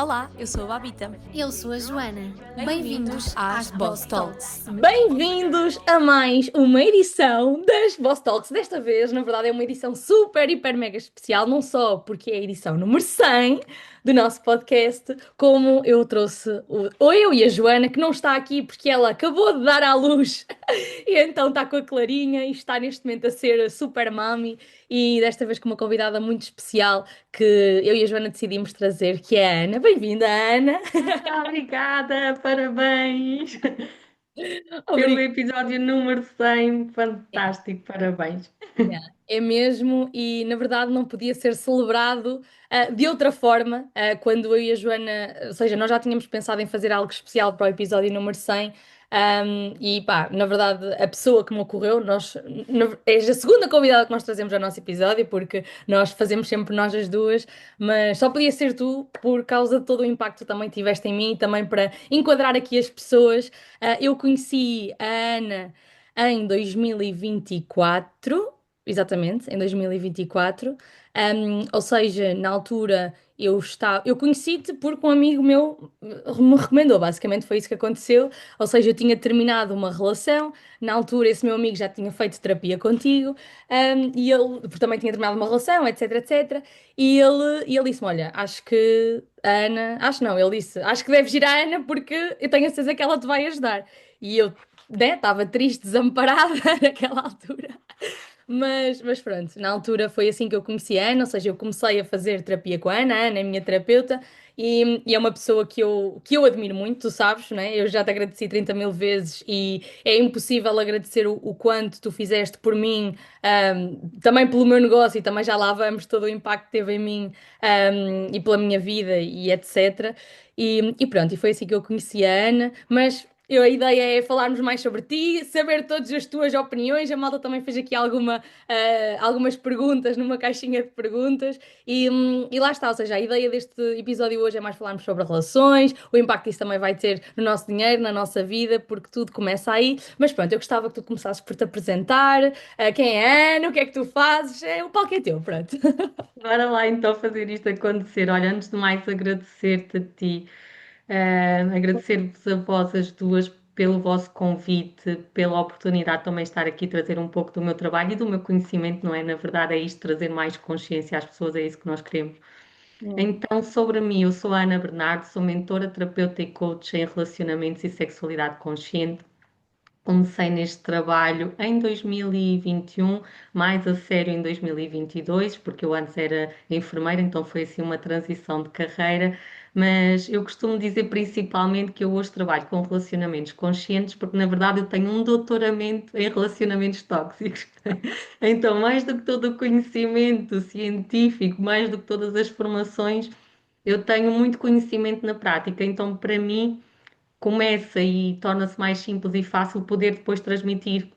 Olá, eu sou a Babita. Eu sou a Joana. Bem-vindos às Boss Talks. Bem-vindos a mais uma edição das Boss Talks. Desta vez, na verdade, é uma edição super, hiper, mega especial, não só porque é a edição número 100 do nosso podcast, como eu trouxe eu e a Joana, que não está aqui porque ela acabou de dar à luz e então está com a Clarinha e está neste momento a ser a super mami e desta vez com uma convidada muito especial que eu e a Joana decidimos trazer, que é a Ana. Bem-vinda, Ana! Obrigada, parabéns pelo Obrigada. episódio número 100, fantástico, parabéns. É mesmo, e na verdade não podia ser celebrado de outra forma, quando eu e a Joana, ou seja, nós já tínhamos pensado em fazer algo especial para o episódio número 100, e pá, na verdade a pessoa que me ocorreu, és a segunda convidada que nós trazemos ao nosso episódio, porque nós fazemos sempre nós as duas, mas só podia ser tu por causa de todo o impacto que também tiveste em mim e também para enquadrar aqui as pessoas. Eu conheci a Ana em 2024. Exatamente, em 2024. Ou seja, na altura eu conheci-te porque um amigo meu me recomendou, basicamente foi isso que aconteceu. Ou seja, eu tinha terminado uma relação, na altura esse meu amigo já tinha feito terapia contigo, e ele, porque também tinha terminado uma relação, etc, etc. E ele disse-me: Olha, acho que a Ana, acho não, ele disse: Acho que deves ir à Ana porque eu tenho a certeza que ela te vai ajudar. E eu, né, estava triste, desamparada naquela altura. Mas pronto, na altura foi assim que eu conheci a Ana, ou seja, eu comecei a fazer terapia com a Ana é a minha terapeuta, e é uma pessoa que eu admiro muito, tu sabes, né? Eu já te agradeci 30 mil vezes e é impossível agradecer o quanto tu fizeste por mim, também pelo meu negócio e também já lá vamos todo o impacto que teve em mim, e pela minha vida e etc. E pronto, e foi assim que eu conheci a Ana, mas a ideia é falarmos mais sobre ti, saber todas as tuas opiniões. A malta também fez aqui algumas perguntas numa caixinha de perguntas e lá está. Ou seja, a ideia deste episódio hoje é mais falarmos sobre relações, o impacto que isso também vai ter no nosso dinheiro, na nossa vida, porque tudo começa aí. Mas pronto, eu gostava que tu começasses por te apresentar, quem é a Ana, o que é que tu fazes, o palco é teu, pronto. Bora lá então fazer isto acontecer. Olha, antes de mais agradecer-te a ti, agradecer-vos a vós as duas pelo vosso convite, pela oportunidade de também estar aqui a trazer um pouco do meu trabalho e do meu conhecimento, não é? Na verdade é isto, trazer mais consciência às pessoas, é isso que nós queremos. Então, sobre mim, eu sou a Ana Bernardo, sou mentora, terapeuta e coach em relacionamentos e sexualidade consciente. Comecei neste trabalho em 2021, mais a sério em 2022, porque eu antes era enfermeira, então foi assim uma transição de carreira. Mas eu costumo dizer principalmente que eu hoje trabalho com relacionamentos conscientes, porque na verdade eu tenho um doutoramento em relacionamentos tóxicos. Então, mais do que todo o conhecimento científico, mais do que todas as formações, eu tenho muito conhecimento na prática. Então, para mim começa e torna-se mais simples e fácil poder depois transmitir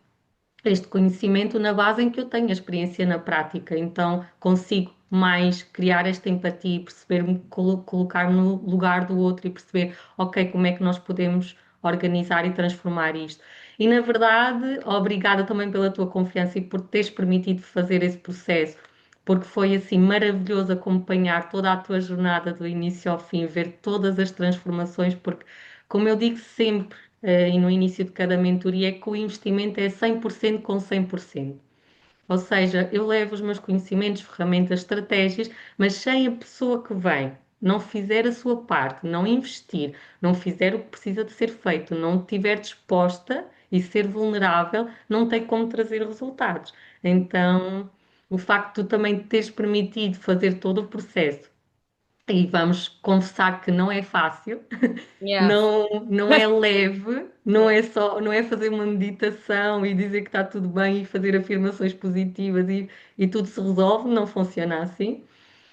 este conhecimento na base em que eu tenho a experiência na prática. Então consigo mais criar esta empatia e perceber-me, colocar no lugar do outro e perceber, ok, como é que nós podemos organizar e transformar isto. E na verdade, obrigada também pela tua confiança e por teres permitido fazer esse processo, porque foi assim maravilhoso acompanhar toda a tua jornada do início ao fim, ver todas as transformações, porque, como eu digo sempre, e no início de cada mentoria, é que o investimento é 100% com 100%. Ou seja, eu levo os meus conhecimentos, ferramentas, estratégias, mas sem a pessoa que vem não fizer a sua parte, não investir, não fizer o que precisa de ser feito, não estiver disposta e ser vulnerável, não tem como trazer resultados. Então, o facto de tu também teres permitido fazer todo o processo, e vamos confessar que não é fácil, Yeah. não é leve, não é fazer uma meditação e dizer que está tudo bem e fazer afirmações positivas e tudo se resolve, não funciona assim.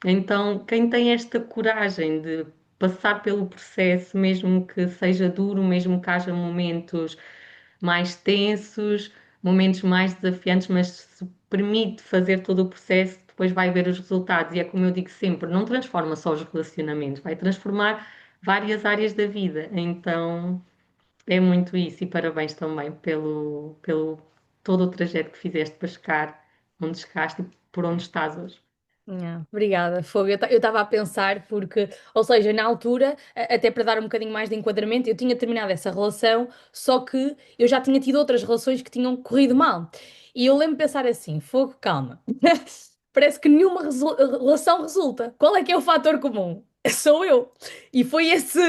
Então, quem tem esta coragem de passar pelo processo, mesmo que seja duro, mesmo que haja momentos mais tensos, momentos mais desafiantes, mas se permite fazer todo o processo, depois vai ver os resultados. E é como eu digo sempre, não transforma só os relacionamentos, vai transformar várias áreas da vida. Então é muito isso. E parabéns também pelo todo o trajeto que fizeste para chegar onde chegaste e por onde estás hoje. Yeah, obrigada, Fogo. Eu estava a pensar porque, ou seja, na altura, até para dar um bocadinho mais de enquadramento, eu tinha terminado essa relação, só que eu já tinha tido outras relações que tinham corrido mal. E eu lembro de pensar assim, Fogo, calma. Parece que nenhuma relação resulta. Qual é que é o fator comum? Sou eu. E foi esse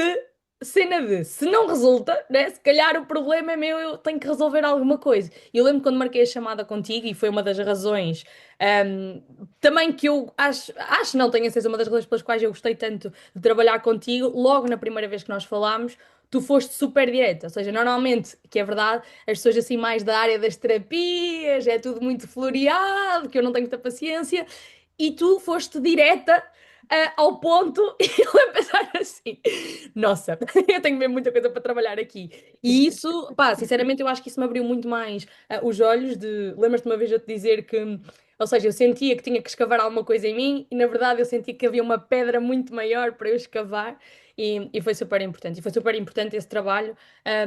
cena de, se não resulta, né, se calhar o problema é meu, eu tenho que resolver alguma coisa. E eu lembro quando marquei a chamada contigo, e foi uma das razões. hum, Também que eu acho, não tenho a certeza, uma das razões pelas quais eu gostei tanto de trabalhar contigo, logo na primeira vez que nós falámos, tu foste super direta. Ou seja, normalmente, que é verdade, as pessoas assim mais da área das terapias, é tudo muito floreado, que eu não tenho muita paciência, e tu foste direta. Ao ponto, e eu a pensar assim: nossa, eu tenho mesmo muita coisa para trabalhar aqui. E isso, pá, sinceramente, eu acho que isso me abriu muito mais os olhos. Lembras-te uma vez eu te dizer que, ou seja, eu sentia que tinha que escavar alguma coisa em mim e na verdade eu sentia que havia uma pedra muito maior para eu escavar e foi super importante. E foi super importante esse trabalho.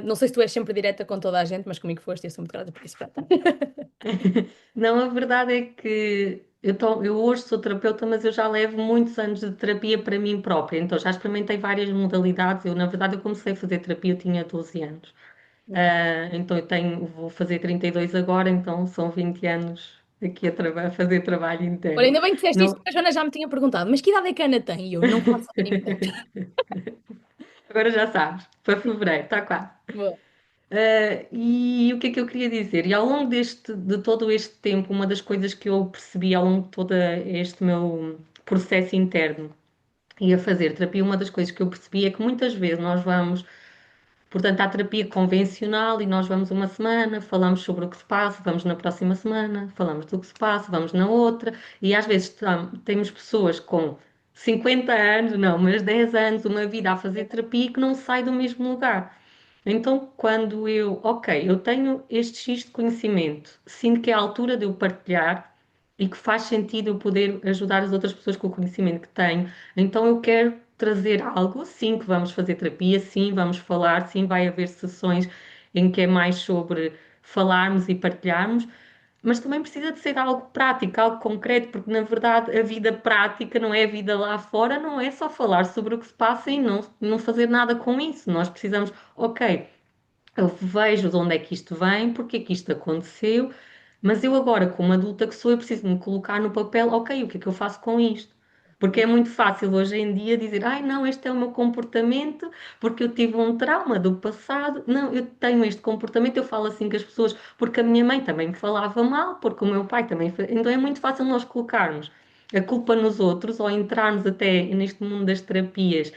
Não sei se tu és sempre direta com toda a gente, mas comigo foste e eu sou muito grata por isso. Pronto. Não, a verdade é que eu hoje sou terapeuta, mas eu já levo muitos anos de terapia para mim própria, então já experimentei várias modalidades. Eu, na verdade, eu comecei a fazer terapia, eu tinha 12 anos. Então vou fazer 32 agora, então são 20 anos aqui a fazer trabalho Olha, interno. ainda bem que disseste isso, Não... porque a Joana já me tinha perguntado, mas que idade é que a Ana tem? E eu não faço a mínima ideia. Agora já sabes, para fevereiro, está quase. Boa. E o que é que eu queria dizer? E ao longo de todo este tempo, uma das coisas que eu percebi ao longo de todo este meu processo interno e a fazer terapia, uma das coisas que eu percebi é que muitas vezes nós vamos, portanto, à terapia convencional e nós vamos uma semana, falamos sobre o que se passa, vamos na próxima semana, falamos do que se passa, vamos na outra, e às vezes temos pessoas com 50 anos, não, mas 10 anos, uma vida a fazer terapia que não sai do mesmo lugar. Então, quando ok, eu tenho este X de conhecimento, sinto que é a altura de eu partilhar e que faz sentido eu poder ajudar as outras pessoas com o conhecimento que tenho, então eu quero trazer algo, sim, que vamos fazer terapia, sim, vamos falar, sim, vai haver sessões em que é mais sobre falarmos e partilharmos, mas também precisa de ser algo prático, algo concreto, porque na verdade a vida prática, não é a vida lá fora, não é só falar sobre o que se passa e não fazer nada com isso. Nós precisamos, ok, eu vejo de onde é que isto vem, porque é que isto aconteceu, mas eu agora, como adulta que sou, eu preciso me colocar no papel, ok, o que é que eu faço com isto? Porque é muito fácil hoje em dia dizer, ai não, este é o meu comportamento, porque eu tive um trauma do passado. Não, eu tenho este comportamento, eu falo assim com as pessoas, porque a minha mãe também me falava mal, porque o meu pai também. Então é muito fácil nós colocarmos a culpa nos outros ou entrarmos até neste mundo das terapias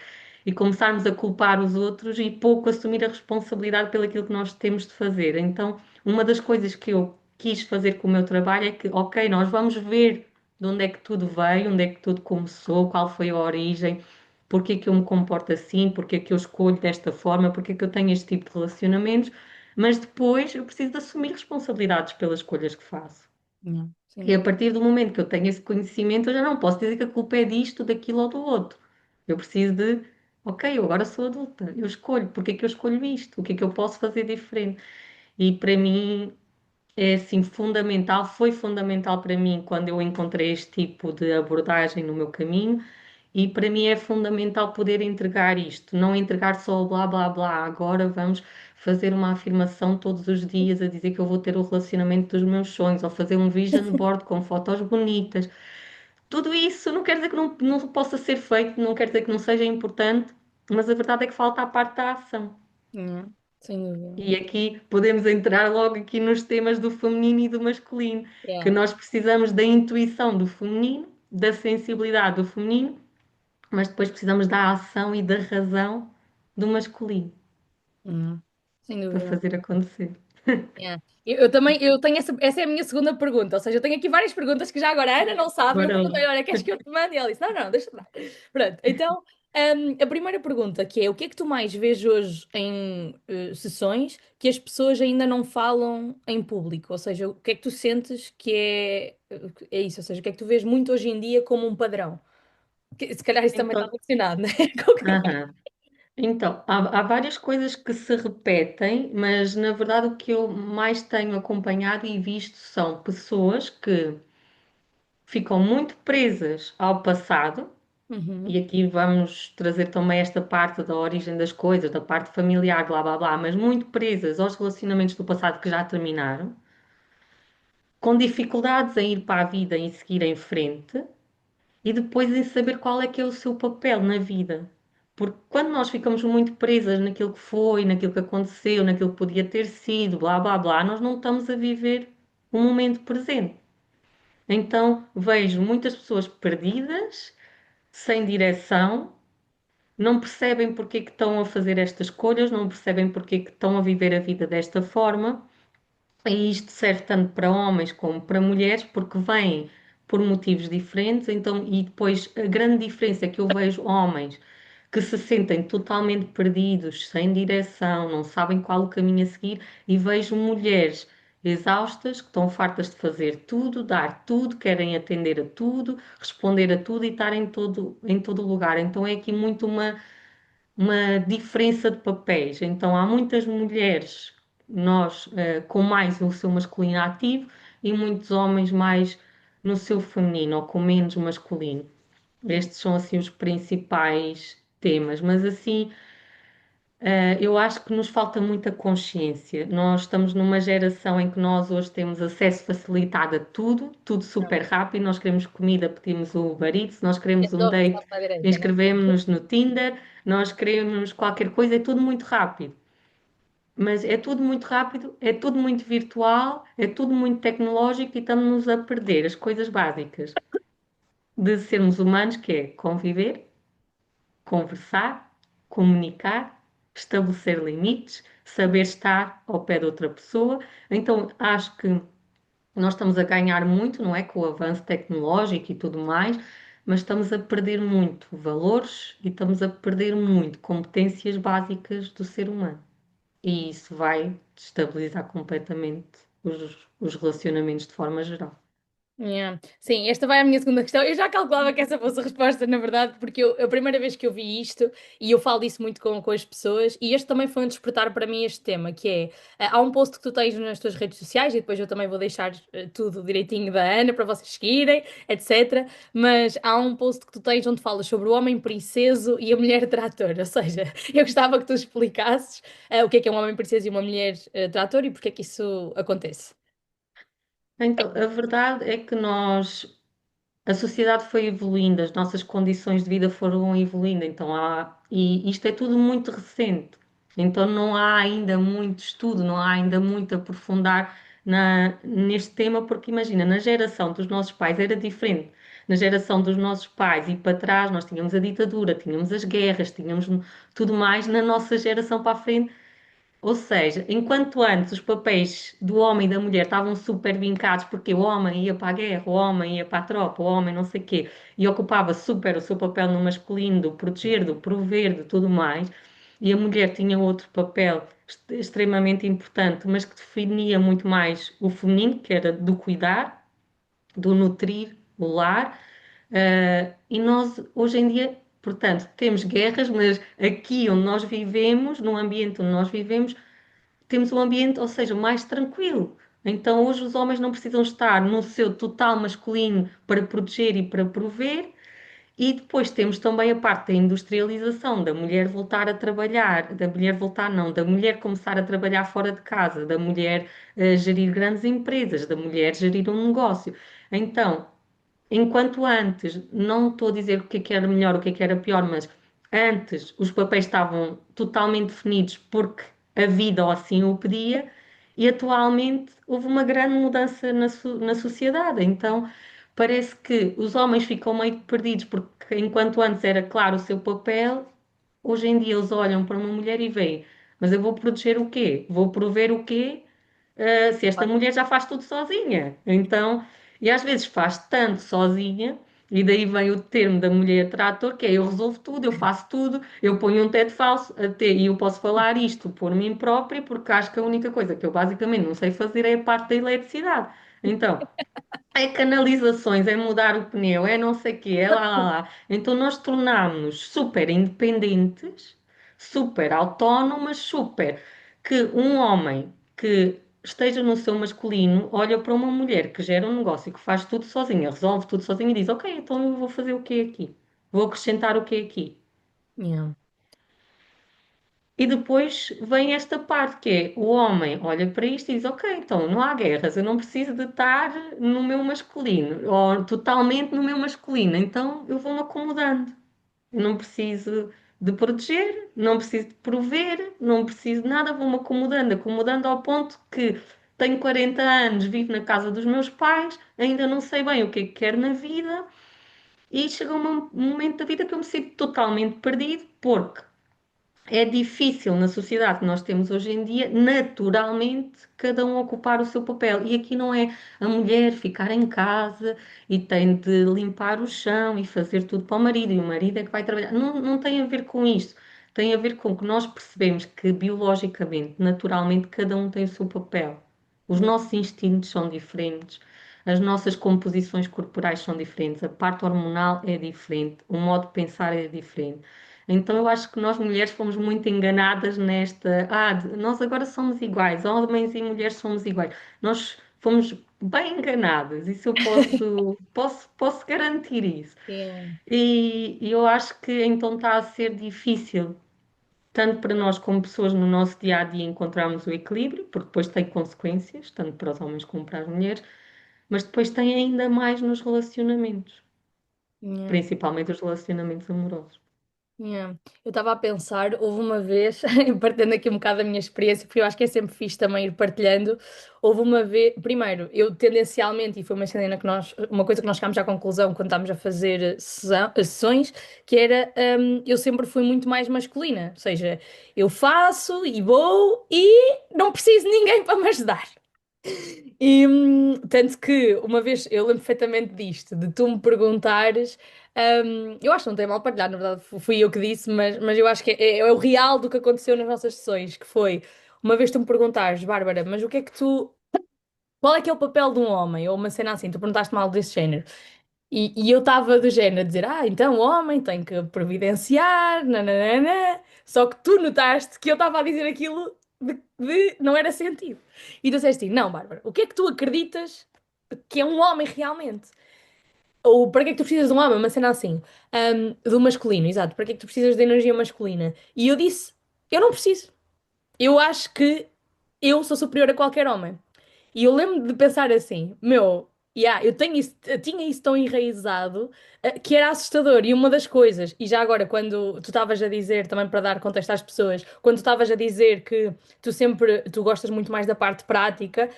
e começarmos a culpar os outros e pouco assumir a responsabilidade pelo aquilo que nós temos de fazer. Então, uma das coisas que eu quis fazer com o meu trabalho é que, ok, nós vamos ver de onde é que tudo veio, onde é que tudo começou, qual foi a origem, porque é que eu me comporto assim, porque é que eu escolho desta forma, porque é que eu tenho este tipo de relacionamentos, mas depois eu preciso de assumir responsabilidades pelas escolhas que faço. Não, sem E a dúvida. partir do momento que eu tenho esse conhecimento, eu já não posso dizer que a culpa é disto, daquilo ou do outro. Eu preciso de, ok, eu agora sou adulta, eu escolho, porque é que eu escolho isto? O que é que eu posso fazer diferente? E para mim é assim fundamental, foi fundamental para mim quando eu encontrei este tipo de abordagem no meu caminho. E para mim é fundamental poder entregar isto, não entregar só o blá blá blá. Agora vamos fazer uma afirmação todos os dias a dizer que eu vou ter o relacionamento dos meus sonhos, ou fazer um vision board com fotos bonitas. Tudo isso não quer dizer que não possa ser feito, não quer dizer que não seja importante, mas a verdade é que falta a parte da ação. Não, sem dúvida. E aqui podemos entrar logo aqui nos temas do feminino e do masculino, que Yeah. nós precisamos da intuição do feminino, da sensibilidade do feminino, mas depois precisamos da ação e da razão do masculino Não, sem para dúvida. fazer acontecer. Yeah. Eu também, eu tenho essa é a minha segunda pergunta, ou seja, eu tenho aqui várias perguntas que já agora a Ana não sabe, eu Bora lá. perguntei, olha, queres que eu te mande? E ela disse, não, não, deixa lá. Pronto, então, a primeira pergunta que é, o que é que tu mais vês hoje em sessões que as pessoas ainda não falam em público? Ou seja, o que é que tu sentes que é isso? Ou seja, o que é que tu vês muito hoje em dia como um padrão? Se calhar isso também está Então, relacionado, né? Com o que tu aham. Então, há várias coisas que se repetem, mas na verdade o que eu mais tenho acompanhado e visto são pessoas que ficam muito presas ao passado, Uhum. e aqui vamos trazer também esta parte da origem das coisas, da parte familiar, blá blá blá, mas muito presas aos relacionamentos do passado que já terminaram, com dificuldades em ir para a vida e seguir em frente, e depois em saber qual é que é o seu papel na vida. Porque quando nós ficamos muito presas naquilo que foi, naquilo que aconteceu, naquilo que podia ter sido, blá blá blá, nós não estamos a viver o momento presente. Então vejo muitas pessoas perdidas, sem direção, não percebem porque é que estão a fazer estas escolhas, não percebem porque é que estão a viver a vida desta forma. E isto serve tanto para homens como para mulheres, porque vêm por motivos diferentes. Então, e depois a grande diferença é que eu vejo homens que se sentem totalmente perdidos, sem direção, não sabem qual o caminho a seguir, e vejo mulheres exaustas que estão fartas de fazer tudo, dar tudo, querem atender a tudo, responder a tudo e estar em todo lugar. Então é aqui muito uma diferença de papéis. Então, há muitas mulheres, nós, com mais o seu masculino ativo e muitos homens mais no seu feminino ou com menos masculino. Estes são, assim, os principais temas. Mas, assim, eu acho que nos falta muita consciência. Nós estamos numa geração em que nós hoje temos acesso facilitado a tudo, tudo super rápido. Nós queremos comida, pedimos o Uber Eats, nós queremos um Resolve só date, para a direita, né? inscrevemos-nos no Tinder, nós queremos qualquer coisa, é tudo muito rápido. Mas é tudo muito rápido, é tudo muito virtual, é tudo muito tecnológico e estamos a perder as coisas básicas de sermos humanos, que é conviver, conversar, comunicar, estabelecer limites, saber estar ao pé de outra pessoa. Então, acho que nós estamos a ganhar muito, não é? Com o avanço tecnológico e tudo mais, mas estamos a perder muito valores e estamos a perder muito competências básicas do ser humano. E isso vai destabilizar completamente os relacionamentos de forma geral. Yeah. Sim, esta vai à minha segunda questão. Eu já calculava que essa fosse a resposta, na verdade, porque a primeira vez que eu vi isto, e eu falo disso muito com as pessoas, e este também foi um despertar para mim este tema, que é, há um post que tu tens nas tuas redes sociais, e depois eu também vou deixar tudo direitinho da Ana para vocês seguirem, etc. Mas há um post que tu tens onde falas sobre o homem princeso e a mulher trator, ou seja, eu gostava que tu explicasses o que é um homem princeso e uma mulher trator e porque é que isso acontece. Então, a verdade é que a sociedade foi evoluindo, as nossas condições de vida foram evoluindo, então e isto é tudo muito recente, então não há ainda muito estudo, não há ainda muito aprofundar neste tema, porque imagina, na geração dos nossos pais era diferente. Na geração dos nossos pais e para trás, nós tínhamos a ditadura, tínhamos as guerras, tínhamos tudo mais. Na nossa geração para a frente, ou seja, enquanto antes os papéis do homem e da mulher estavam super vincados, porque o homem ia para a guerra, o homem ia para a tropa, o homem não sei o quê, e ocupava super o seu papel no masculino, do proteger, do prover, de tudo mais, e a mulher tinha outro papel extremamente importante, mas que definia muito mais o feminino, que era do cuidar, do nutrir o lar, e nós hoje em dia, portanto, temos guerras, mas aqui onde nós vivemos, no ambiente onde nós vivemos, temos um ambiente, ou seja, mais tranquilo. Então, hoje os homens não precisam estar no seu total masculino para proteger e para prover. E depois temos também a parte da industrialização, da mulher voltar a trabalhar, da mulher voltar, não, da mulher começar a trabalhar fora de casa, da mulher gerir grandes empresas, da mulher gerir um negócio. Então, enquanto antes, não estou a dizer o que era melhor, o que era pior, mas antes os papéis estavam totalmente definidos porque a vida ou assim o pedia, e atualmente houve uma grande mudança na sociedade. Então parece que os homens ficam meio perdidos, porque enquanto antes era claro o seu papel, hoje em dia eles olham para uma mulher e veem, mas eu vou proteger o quê? Vou prover o quê? Se esta mulher já faz tudo sozinha. Então, e às vezes faz tanto sozinha, e daí vem o termo da mulher trator, que é eu resolvo tudo, eu faço tudo, eu ponho um teto falso, até, e eu posso falar isto por mim própria, porque acho que a única coisa que eu basicamente não sei fazer é a parte da eletricidade. Então, é canalizações, é mudar o pneu, é não sei o quê, é lá, lá, lá. Então nós tornámos-nos super independentes, super autónomas, super que um homem que esteja no seu masculino, olha para uma mulher que gera um negócio, que faz tudo sozinha, resolve tudo sozinha e diz: Ok, então eu vou fazer o quê aqui? Vou acrescentar o quê aqui? Yeah. E depois vem esta parte que é o homem olha para isto e diz: Ok, então não há guerras, eu não preciso de estar no meu masculino, ou totalmente no meu masculino, então eu vou-me acomodando. Eu não preciso de proteger, não preciso de prover, não preciso de nada, vou-me acomodando, acomodando ao ponto que tenho 40 anos, vivo na casa dos meus pais, ainda não sei bem o que é que quero na vida, e chega um momento da vida que eu me sinto totalmente perdido, porque é difícil na sociedade que nós temos hoje em dia, naturalmente, cada um ocupar o seu papel. E aqui não é a mulher ficar em casa e tem de limpar o chão e fazer tudo para o marido, e o marido é que vai trabalhar. Não, não tem a ver com isto. Tem a ver com que nós percebemos que biologicamente, naturalmente, cada um tem o seu papel. Os nossos instintos são diferentes, as nossas composições corporais são diferentes, a parte hormonal é diferente, o modo de pensar é diferente. Então eu acho que nós mulheres fomos muito enganadas nesta. Nós agora somos iguais, homens e mulheres somos iguais. Nós fomos bem enganadas, isso eu posso garantir isso. Yeah. E eu acho que então está a ser difícil, tanto para nós como pessoas no nosso dia a dia, encontrarmos o equilíbrio, porque depois tem consequências, tanto para os homens como para as mulheres, mas depois tem ainda mais nos relacionamentos, Yeah. principalmente os relacionamentos amorosos. Yeah. Eu estava a pensar, houve uma vez, partilhando aqui um bocado da minha experiência, porque eu acho que é sempre fixe também ir partilhando. Houve uma vez, primeiro, eu tendencialmente, e foi uma coisa que nós chegámos à conclusão quando estávamos a fazer sessões, que era, eu sempre fui muito mais masculina, ou seja, eu faço e vou e não preciso de ninguém para me ajudar. E tanto que uma vez eu lembro perfeitamente disto, de tu me perguntares, eu acho que não tem mal partilhar, na verdade fui eu que disse, mas eu acho que é o real do que aconteceu nas nossas sessões, que foi uma vez tu me perguntares, Bárbara, mas o que é que tu. Qual é que é o papel de um homem? Ou uma cena assim, tu perguntaste-me algo desse género. E eu estava do género a dizer, então o homem tem que providenciar, nananana. Só que tu notaste que eu estava a dizer aquilo não era sentido. E tu disseste assim, não, Bárbara, o que é que tu acreditas que é um homem realmente? Ou para que é que tu precisas de um homem? Uma cena assim, do masculino, exato. Para que é que tu precisas de energia masculina? E eu disse, eu não preciso. Eu acho que eu sou superior a qualquer homem. E eu lembro de pensar assim, eu tinha isso tão enraizado, que era assustador. E uma das coisas, e já agora, quando tu estavas a dizer, também para dar contexto às pessoas, quando tu estavas a dizer que tu gostas muito mais da parte prática,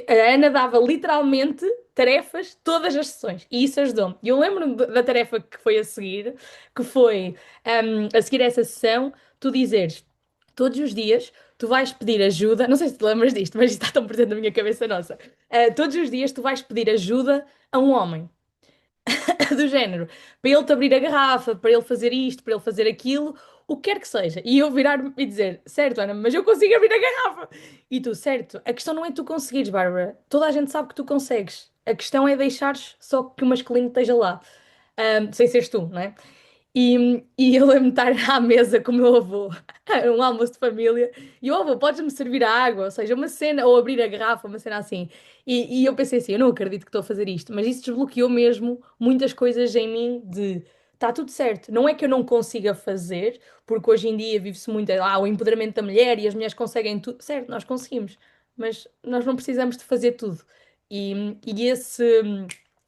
a Ana dava literalmente tarefas todas as sessões. E isso ajudou-me. E eu lembro-me da tarefa que foi a seguir, que foi, a seguir essa sessão, tu dizeres todos os dias tu vais pedir ajuda, não sei se te lembras disto, mas isto está tão presente na minha cabeça, nossa. Todos os dias tu vais pedir ajuda a um homem, do género, para ele te abrir a garrafa, para ele fazer isto, para ele fazer aquilo, o que quer que seja. E eu virar-me e dizer, certo, Ana, mas eu consigo abrir a garrafa. E tu, certo, a questão não é tu conseguires, Bárbara. Toda a gente sabe que tu consegues. A questão é deixares só que o masculino esteja lá. Sem seres tu, não é? E eu lembro-me de estar à mesa com o meu avô, um almoço de família, e o avô, podes-me servir a água? Ou seja, uma cena, ou abrir a garrafa, uma cena assim. E eu pensei assim, eu não acredito que estou a fazer isto, mas isso desbloqueou mesmo muitas coisas em mim de, está tudo certo. Não é que eu não consiga fazer, porque hoje em dia vive-se muito, o empoderamento da mulher e as mulheres conseguem tudo. Certo, nós conseguimos, mas nós não precisamos de fazer tudo.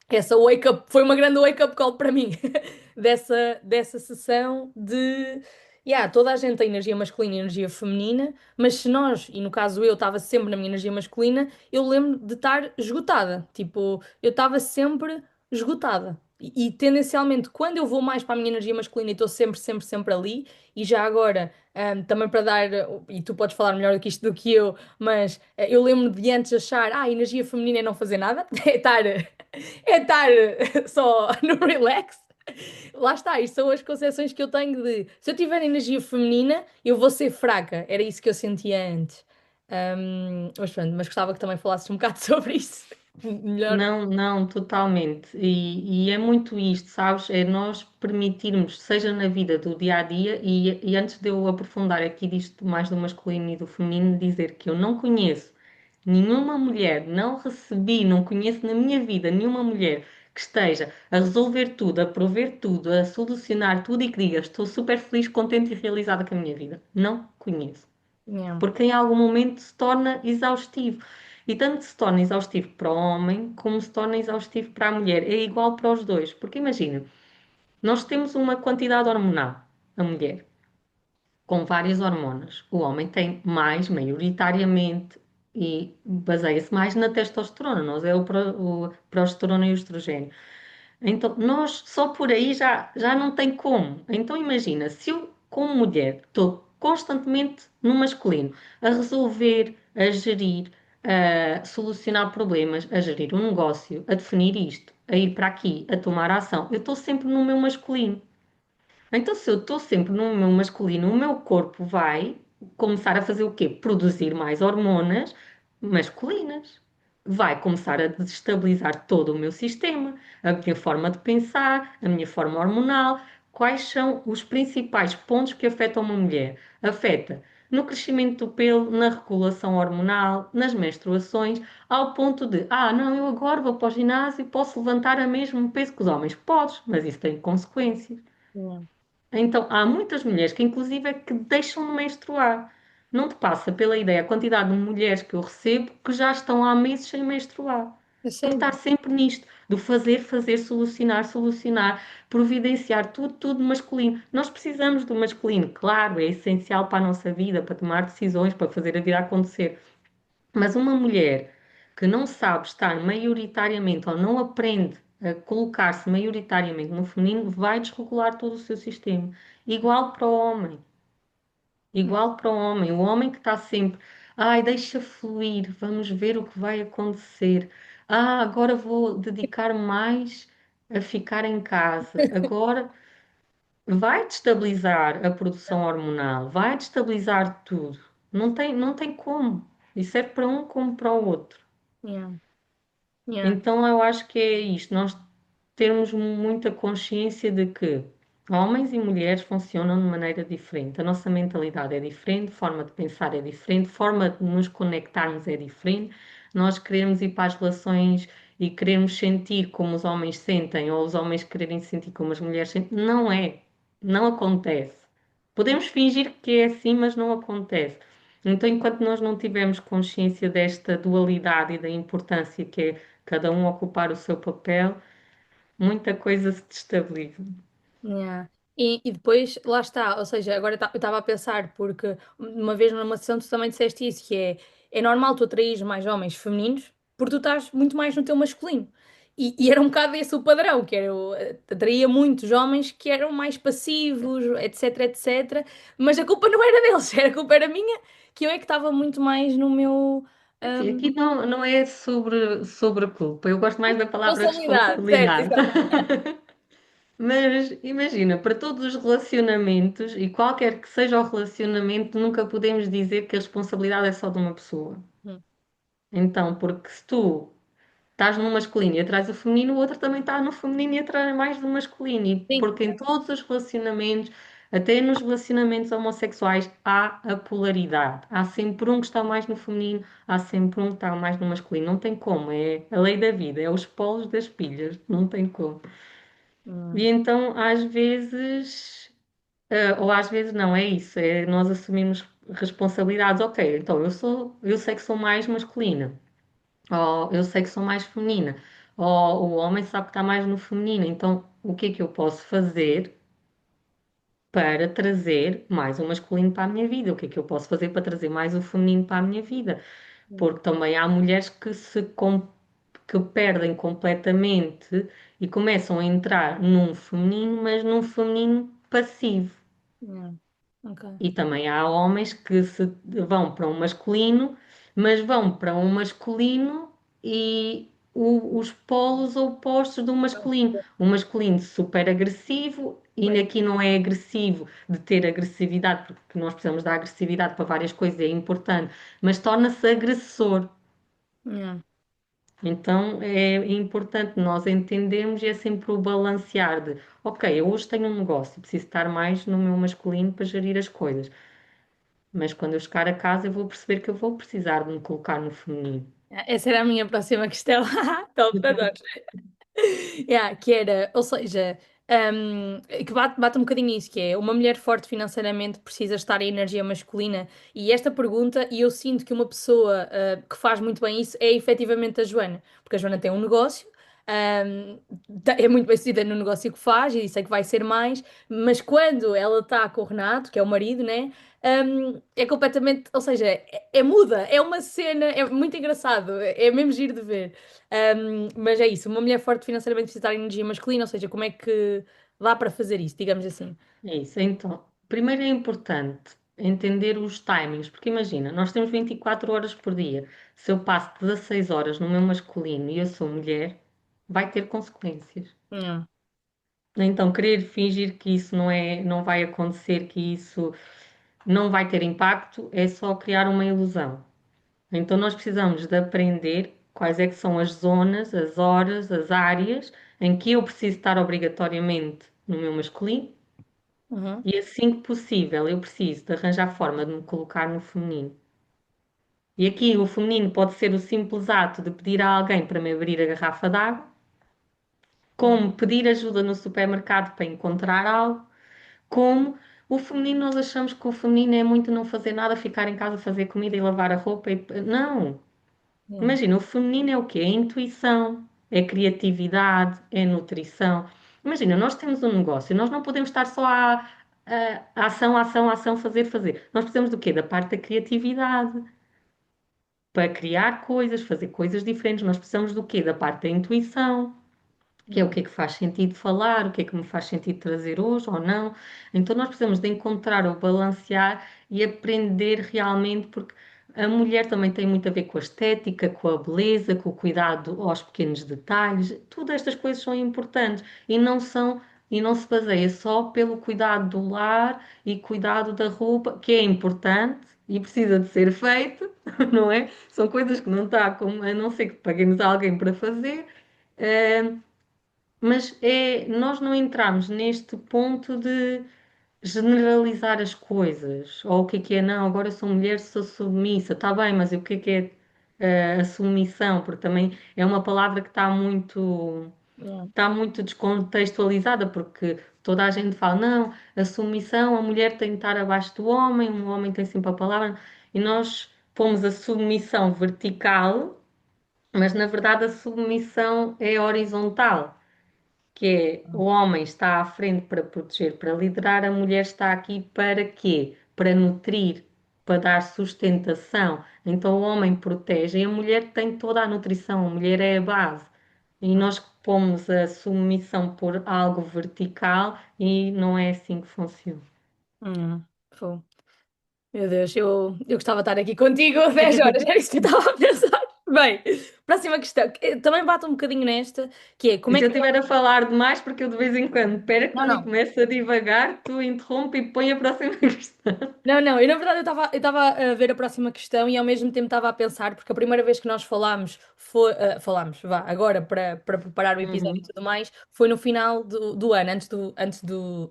Essa wake-up, foi uma grande wake-up call para mim. Dessa sessão de toda a gente tem energia masculina e energia feminina, mas se nós, e no caso eu estava sempre na minha energia masculina, eu lembro de estar esgotada. Tipo, eu estava sempre esgotada. E tendencialmente, quando eu vou mais para a minha energia masculina e estou sempre, sempre, sempre ali, e já agora, também para dar, e tu podes falar melhor do que isto do que eu, mas eu lembro de antes achar, energia feminina é não fazer nada, é estar só no relax. Lá está, isto são as concepções que eu tenho de se eu tiver energia feminina, eu vou ser fraca. Era isso que eu sentia antes. Mas pronto, mas gostava que também falasses um bocado sobre isso. Melhor. Não, não, totalmente. E é muito isto, sabes? É nós permitirmos, seja na vida do dia a dia, e antes de eu aprofundar aqui disto mais do masculino e do feminino, dizer que eu não conheço Nenhuma mulher, não recebi, não conheço na minha vida nenhuma mulher que esteja a resolver tudo, a prover tudo, a solucionar tudo e que diga estou super feliz, contente e realizada com a minha vida. Não conheço. Yeah. Porque em algum momento se torna exaustivo. E tanto se torna exaustivo para o homem, como se torna exaustivo para a mulher. É igual para os dois. Porque imagina, nós temos uma quantidade hormonal, a mulher, com várias hormonas. O homem tem mais, maioritariamente, e baseia-se mais na testosterona. Nós é o progesterona e o estrogênio. Então, nós só por aí já não tem como. Então, imagina, se eu, como mulher, estou constantemente no masculino, a resolver, a gerir, a solucionar problemas, a gerir um negócio, a definir isto, a ir para aqui, a tomar ação, eu estou sempre no meu masculino. Então, se eu estou sempre no meu masculino, o meu corpo vai começar a fazer o quê? Produzir mais hormonas masculinas. Vai começar a desestabilizar todo o meu sistema, a minha forma de pensar, a minha forma hormonal. Quais são os principais pontos que afetam uma mulher? Afeta no crescimento do pelo, na regulação hormonal, nas menstruações, ao ponto de, não, eu agora vou para o ginásio e posso levantar a mesmo peso que os homens. Podes, mas isso tem consequências. Yeah. Então, há muitas mulheres que, inclusive, é que deixam de menstruar. Não te passa pela ideia a quantidade de mulheres que eu recebo que já estão há meses sem menstruar. É Por estar sério? sempre nisto, do fazer, fazer, solucionar, solucionar, providenciar tudo, tudo masculino. Nós precisamos do masculino, claro, é essencial para a nossa vida, para tomar decisões, para fazer a vida acontecer. Mas uma mulher que não sabe estar maioritariamente ou não aprende a colocar-se maioritariamente no feminino vai desregular todo o seu sistema. Igual para o homem. Igual para o homem. O homem que está sempre, deixa fluir, vamos ver o que vai acontecer. Agora vou dedicar mais a ficar em casa. Agora vai destabilizar a produção hormonal, vai destabilizar tudo. Não tem como. Isso é para um como para o outro. Yeah. Yeah. Então eu acho que é isto, nós termos muita consciência de que homens e mulheres funcionam de maneira diferente. A nossa mentalidade é diferente, forma de pensar é diferente, forma de nos conectarmos é diferente. Nós queremos ir para as relações e queremos sentir como os homens sentem, ou os homens quererem sentir como as mulheres sentem. Não é, não acontece. Podemos fingir que é assim, mas não acontece. Então, enquanto nós não tivermos consciência desta dualidade e da importância que é cada um ocupar o seu papel, muita coisa se destabiliza. Yeah. E depois, lá está, ou seja, agora eu estava a pensar, porque uma vez numa sessão tu também disseste isso, que é normal tu atraires mais homens femininos, porque tu estás muito mais no teu masculino. E era um bocado esse o padrão, que era, eu atraía muitos homens que eram mais passivos, etc, etc, mas a culpa não era deles, a culpa era minha, que eu é que estava muito mais no meu... Assim, hum, aqui não é sobre culpa, eu gosto mais da palavra responsabilidade, certo, responsabilidade. exato. Mas imagina, para todos os relacionamentos e qualquer que seja o relacionamento, nunca podemos dizer que a responsabilidade é só de uma pessoa. Hum, Então, porque se tu estás no masculino e atrás do feminino, o outro também está no feminino e atrás mais do masculino. E Sim. porque em todos os relacionamentos, até nos relacionamentos homossexuais, há a polaridade. Há sempre um que está mais no feminino, há sempre um que está mais no masculino. Não tem como, é a lei da vida, é os polos das pilhas, não tem como. E hum, então, às vezes, ou às vezes não, é isso, é nós assumimos responsabilidades. Ok, então eu sei que sou mais masculina. Ou eu sei que sou mais feminina. Ou o homem sabe que está mais no feminino. Então, o que é que eu posso fazer para trazer mais o masculino para a minha vida? O que é que eu posso fazer para trazer mais o feminino para a minha vida? Porque também há mulheres que perdem completamente e começam a entrar num feminino, mas num feminino passivo. hum, ok. E também há homens que se vão para um masculino, mas vão para um masculino e os polos opostos do masculino. O masculino super agressivo, e Pois. aqui não é agressivo de ter agressividade, porque nós precisamos da agressividade para várias coisas, é importante, mas torna-se agressor. Yeah. Então é importante nós entendermos e é sempre o balancear de, ok, eu hoje tenho um negócio, preciso estar mais no meu masculino para gerir as coisas. Mas quando eu chegar a casa, eu vou perceber que eu vou precisar de me colocar no feminino. Essa era a minha próxima questão. Top, adoro. Yeah, que era, ou seja, que bate um bocadinho isso, que é uma mulher forte financeiramente precisa estar em energia masculina. E esta pergunta, e eu sinto que uma pessoa que faz muito bem isso é efetivamente a Joana, porque a Joana tem um negócio. ahm, É muito bem sucedida no negócio que faz e sei que vai ser mais, mas quando ela está com o Renato, que é o marido, né? É completamente, ou seja, é muda, é uma cena, é muito engraçado, é mesmo giro de ver. Mas é isso, uma mulher forte financeiramente precisa estar em energia masculina, ou seja, como é que dá para fazer isso, digamos assim. É isso, então. Primeiro é importante entender os timings, porque imagina, nós temos 24 horas por dia. Se eu passo 16 horas no meu masculino e eu sou mulher, vai ter consequências. Hum, Então, querer fingir que isso não vai acontecer, que isso não vai ter impacto, é só criar uma ilusão. Então, nós precisamos de aprender quais é que são as zonas, as horas, as áreas em que eu preciso estar obrigatoriamente no meu masculino uhum, e assim que possível eu preciso de arranjar forma de me colocar no feminino. E aqui o feminino pode ser o simples ato de pedir a alguém para me abrir a garrafa d'água, uhum, como pedir ajuda no supermercado para encontrar algo, como o feminino, nós achamos que o feminino é muito não fazer nada, ficar em casa, fazer comida e lavar a roupa. Não! yeah, Imagina, o feminino é o quê? É intuição, é criatividade, é nutrição. Imagina, nós temos um negócio, nós não podemos estar só a ação, ação, ação, fazer, fazer. Nós precisamos do quê? Da parte da criatividade, para criar coisas, fazer coisas diferentes. Nós precisamos do quê? Da parte da intuição, que é o yeah, que é que faz sentido falar, o que é que me faz sentido trazer hoje ou não. Então nós precisamos de encontrar ou balancear e aprender realmente, porque a mulher também tem muito a ver com a estética, com a beleza, com o cuidado aos pequenos detalhes. Todas estas coisas são importantes e não se baseia só pelo cuidado do lar e cuidado da roupa, que é importante e precisa de ser feito, não é? São coisas que não está como, a não ser que paguemos a alguém para fazer. eh, mas nós não entramos neste ponto de generalizar as coisas, ou o que é, não, agora sou mulher, sou submissa, está bem, mas o que é a submissão? Porque também é uma palavra que yeah, está muito descontextualizada, porque toda a gente fala, não, a submissão, a mulher tem de estar abaixo do homem, o homem tem sempre a palavra, e nós pomos a submissão vertical, mas na verdade a submissão é horizontal, que é o homem está à frente para proteger, para liderar, a mulher está aqui para quê? Para nutrir, para dar sustentação. Então o homem protege e a mulher tem toda a nutrição, a mulher é a base. E nós pomos a submissão por algo vertical e não é assim que funciona. yeah. Fogo. Meu Deus, eu gostava de estar aqui contigo 10 horas, era isso que eu estava a pensar. Bem, próxima questão, que também bate um bocadinho nesta, que é E como é se eu que. estiver a falar demais, porque eu de vez em quando Não, perco-me e não. começo a divagar, tu interrompe e põe a próxima questão. Não, não, eu na verdade eu estava a ver a próxima questão e ao mesmo tempo estava a pensar, porque a primeira vez que nós falámos foi, falámos, vá, agora para preparar o episódio e Uhum, tudo mais, foi no final do ano,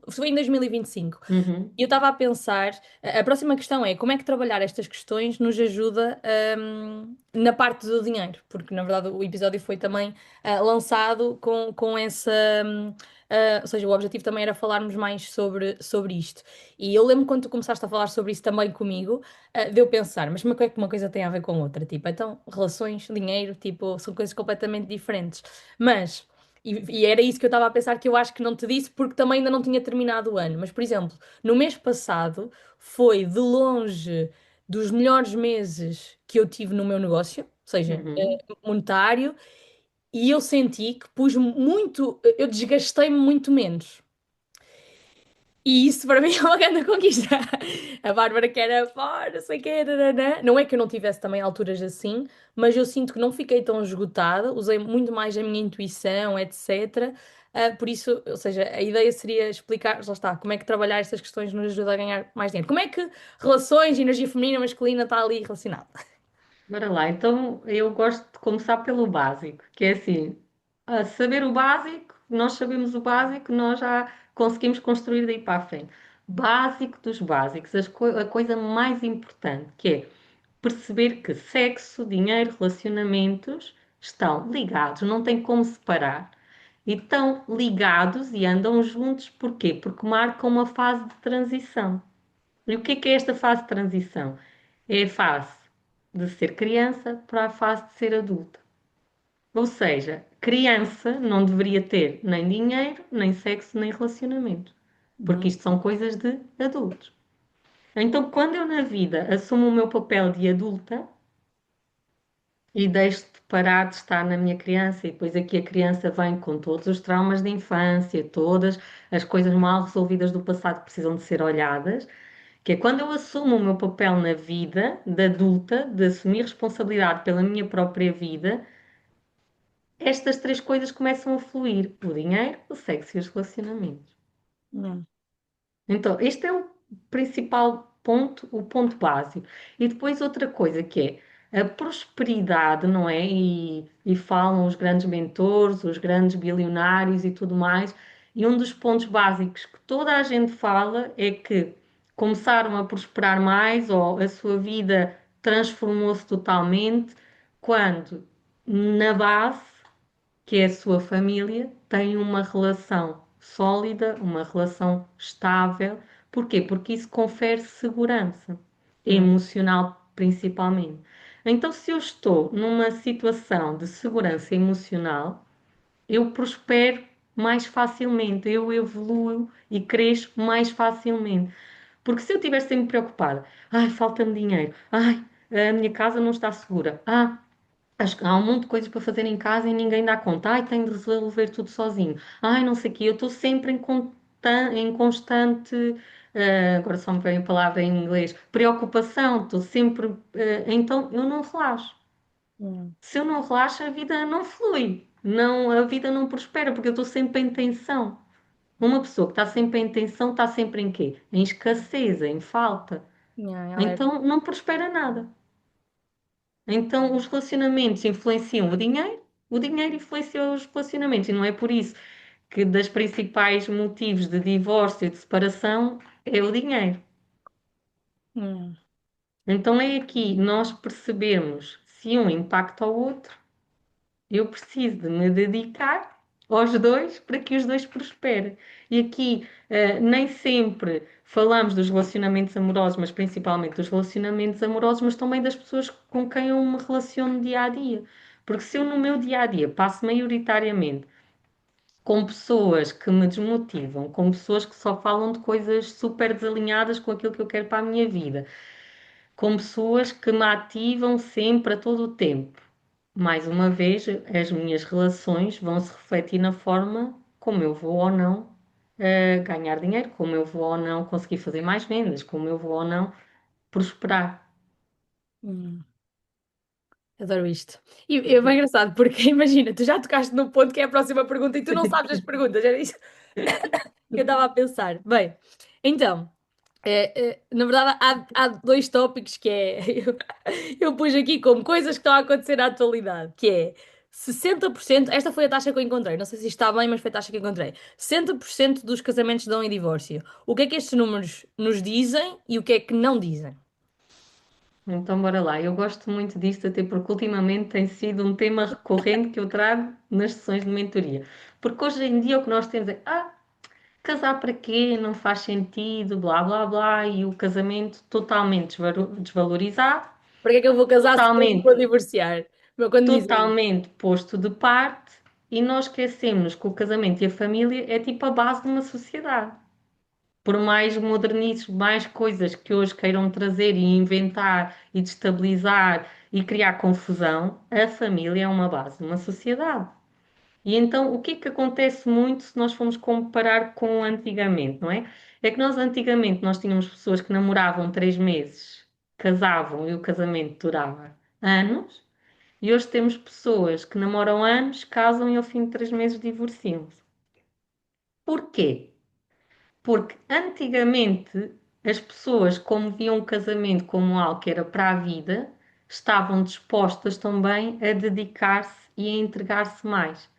foi em 2025. uhum, E eu estava a pensar, a próxima questão é como é que trabalhar estas questões nos ajuda, na parte do dinheiro, porque na verdade o episódio foi também lançado com essa, ou seja, o objetivo também era falarmos mais sobre isto. E eu lembro quando tu começaste a falar sobre isso também comigo, de eu pensar, mas como é que uma coisa tem a ver com outra? Tipo, então, relações, dinheiro, tipo, são coisas completamente diferentes. Mas, e era isso que eu estava a pensar que eu acho que não te disse porque também ainda não tinha terminado o ano. Mas, por exemplo, no mês passado foi de longe dos melhores meses que eu tive no meu negócio, ou seja, uhum. monetário, e eu senti que pus muito, eu desgastei-me muito menos. E isso para mim é uma grande conquista. A Bárbara que era fora, não sei o quê, nananã. Não é que eu não tivesse também alturas assim, mas eu sinto que não fiquei tão esgotada, usei muito mais a minha intuição, etc. Por isso, ou seja, a ideia seria explicar, já está, como é que trabalhar estas questões nos ajuda a ganhar mais dinheiro. Como é que relações, energia feminina, masculina está ali relacionado? Bora lá, então eu gosto de começar pelo básico, que é assim, a saber o básico, nós sabemos o básico, nós já conseguimos construir daí para a frente. básico dos básicos, a coisa mais importante, que é perceber que sexo, dinheiro, relacionamentos estão ligados, não tem como separar. E estão ligados e andam juntos, porquê? Porque marcam uma fase de transição. E o que é esta fase de transição? É a fase de ser criança para a fase de ser adulta. Ou seja, criança não deveria ter nem dinheiro, nem sexo, nem relacionamento. Porque Uhum. isto são coisas de adultos. Então, quando eu na vida assumo o meu papel de adulta e deixo de parar de estar na minha criança, e depois aqui a criança vem com todos os traumas da infância, todas as coisas mal resolvidas do passado que precisam de ser olhadas, que é quando eu assumo o meu papel na vida de adulta, de assumir responsabilidade pela minha própria vida, estas três coisas começam a fluir: o dinheiro, o sexo e os relacionamentos. Uhum. Então, este é o principal ponto, o ponto básico. E depois outra coisa que é a prosperidade, não é? E falam os grandes mentores, os grandes bilionários e tudo mais. E um dos pontos básicos que toda a gente fala é que começaram a prosperar mais ou a sua vida transformou-se totalmente quando, na base, que é a sua família, tem uma relação sólida, uma relação estável. Porquê? Porque isso confere segurança, Uhum. emocional principalmente. Então, se eu estou numa situação de segurança emocional, eu prospero mais facilmente, eu evoluo e cresço mais facilmente. Porque se eu estiver sempre preocupada, ai, falta-me dinheiro, ai, a minha casa não está segura, acho que há um monte de coisas para fazer em casa e ninguém dá conta. Ai, tenho de resolver tudo sozinho. Ai, não sei o quê. Eu estou sempre em constante, agora só me vem a palavra em inglês, preocupação. Estou sempre, então eu não relaxo. Uhum. Se eu não relaxo, a vida não flui. Não, a vida não prospera, porque eu estou sempre em tensão. Uma pessoa que está sempre em tensão está sempre em quê? Em escassez, em falta. Yeah, alerta. Então não prospera nada. Então, os relacionamentos influenciam o dinheiro influencia os relacionamentos, e não é por isso que das principais motivos de divórcio e de separação é o dinheiro. Uhum. Então, é aqui nós percebermos se um impacta ao outro, eu preciso de me dedicar aos dois para que os dois prosperem. E aqui, nem sempre falamos dos relacionamentos amorosos, mas principalmente dos relacionamentos amorosos, mas também das pessoas com quem eu me relaciono dia a dia. Porque se eu no meu dia a dia passo maioritariamente com pessoas que me desmotivam, com pessoas que só falam de coisas super desalinhadas com aquilo que eu quero para a minha vida, com pessoas que me ativam sempre a todo o tempo. Mais uma vez, as minhas relações vão se refletir na forma como eu vou ou não ganhar dinheiro, como eu vou ou não conseguir fazer mais vendas, como eu vou ou não prosperar. Uhum. Adoro isto. E é bem engraçado, porque imagina, tu já tocaste no ponto que é a próxima pergunta e tu não sabes as perguntas, era isso que eu estava a pensar. Bem, então, na verdade há dois tópicos que é, eu pus aqui como coisas que estão a acontecer na atualidade, que é 60%, esta foi a taxa que eu encontrei, não sei se isto está bem, mas foi a taxa que eu encontrei. 60% dos casamentos dão em divórcio. O que é que estes números nos dizem e o que é que não dizem? Então, bora lá. Eu gosto muito disto, até porque ultimamente tem sido um tema recorrente que eu trago nas sessões de mentoria. Porque hoje em dia o que nós temos é, casar para quê? Não faz sentido, blá blá blá, e o casamento totalmente desvalorizado, Para que é que eu vou casar se depois me totalmente, vou divorciar? Mas quando dizem totalmente posto de parte, e nós esquecemos que o casamento e a família é tipo a base de uma sociedade. Por mais modernices, mais coisas que hoje queiram trazer e inventar e destabilizar e criar confusão, a família é uma base de uma sociedade. E então, o que é que acontece muito se nós formos comparar com antigamente, não é? É que nós antigamente nós tínhamos pessoas que namoravam 3 meses, casavam e o casamento durava anos, e hoje temos pessoas que namoram anos, casam e ao fim de 3 meses divorciam-se. Porquê? Porque antigamente as pessoas, como viam o casamento como algo que era para a vida, estavam dispostas também a dedicar-se e a entregar-se mais,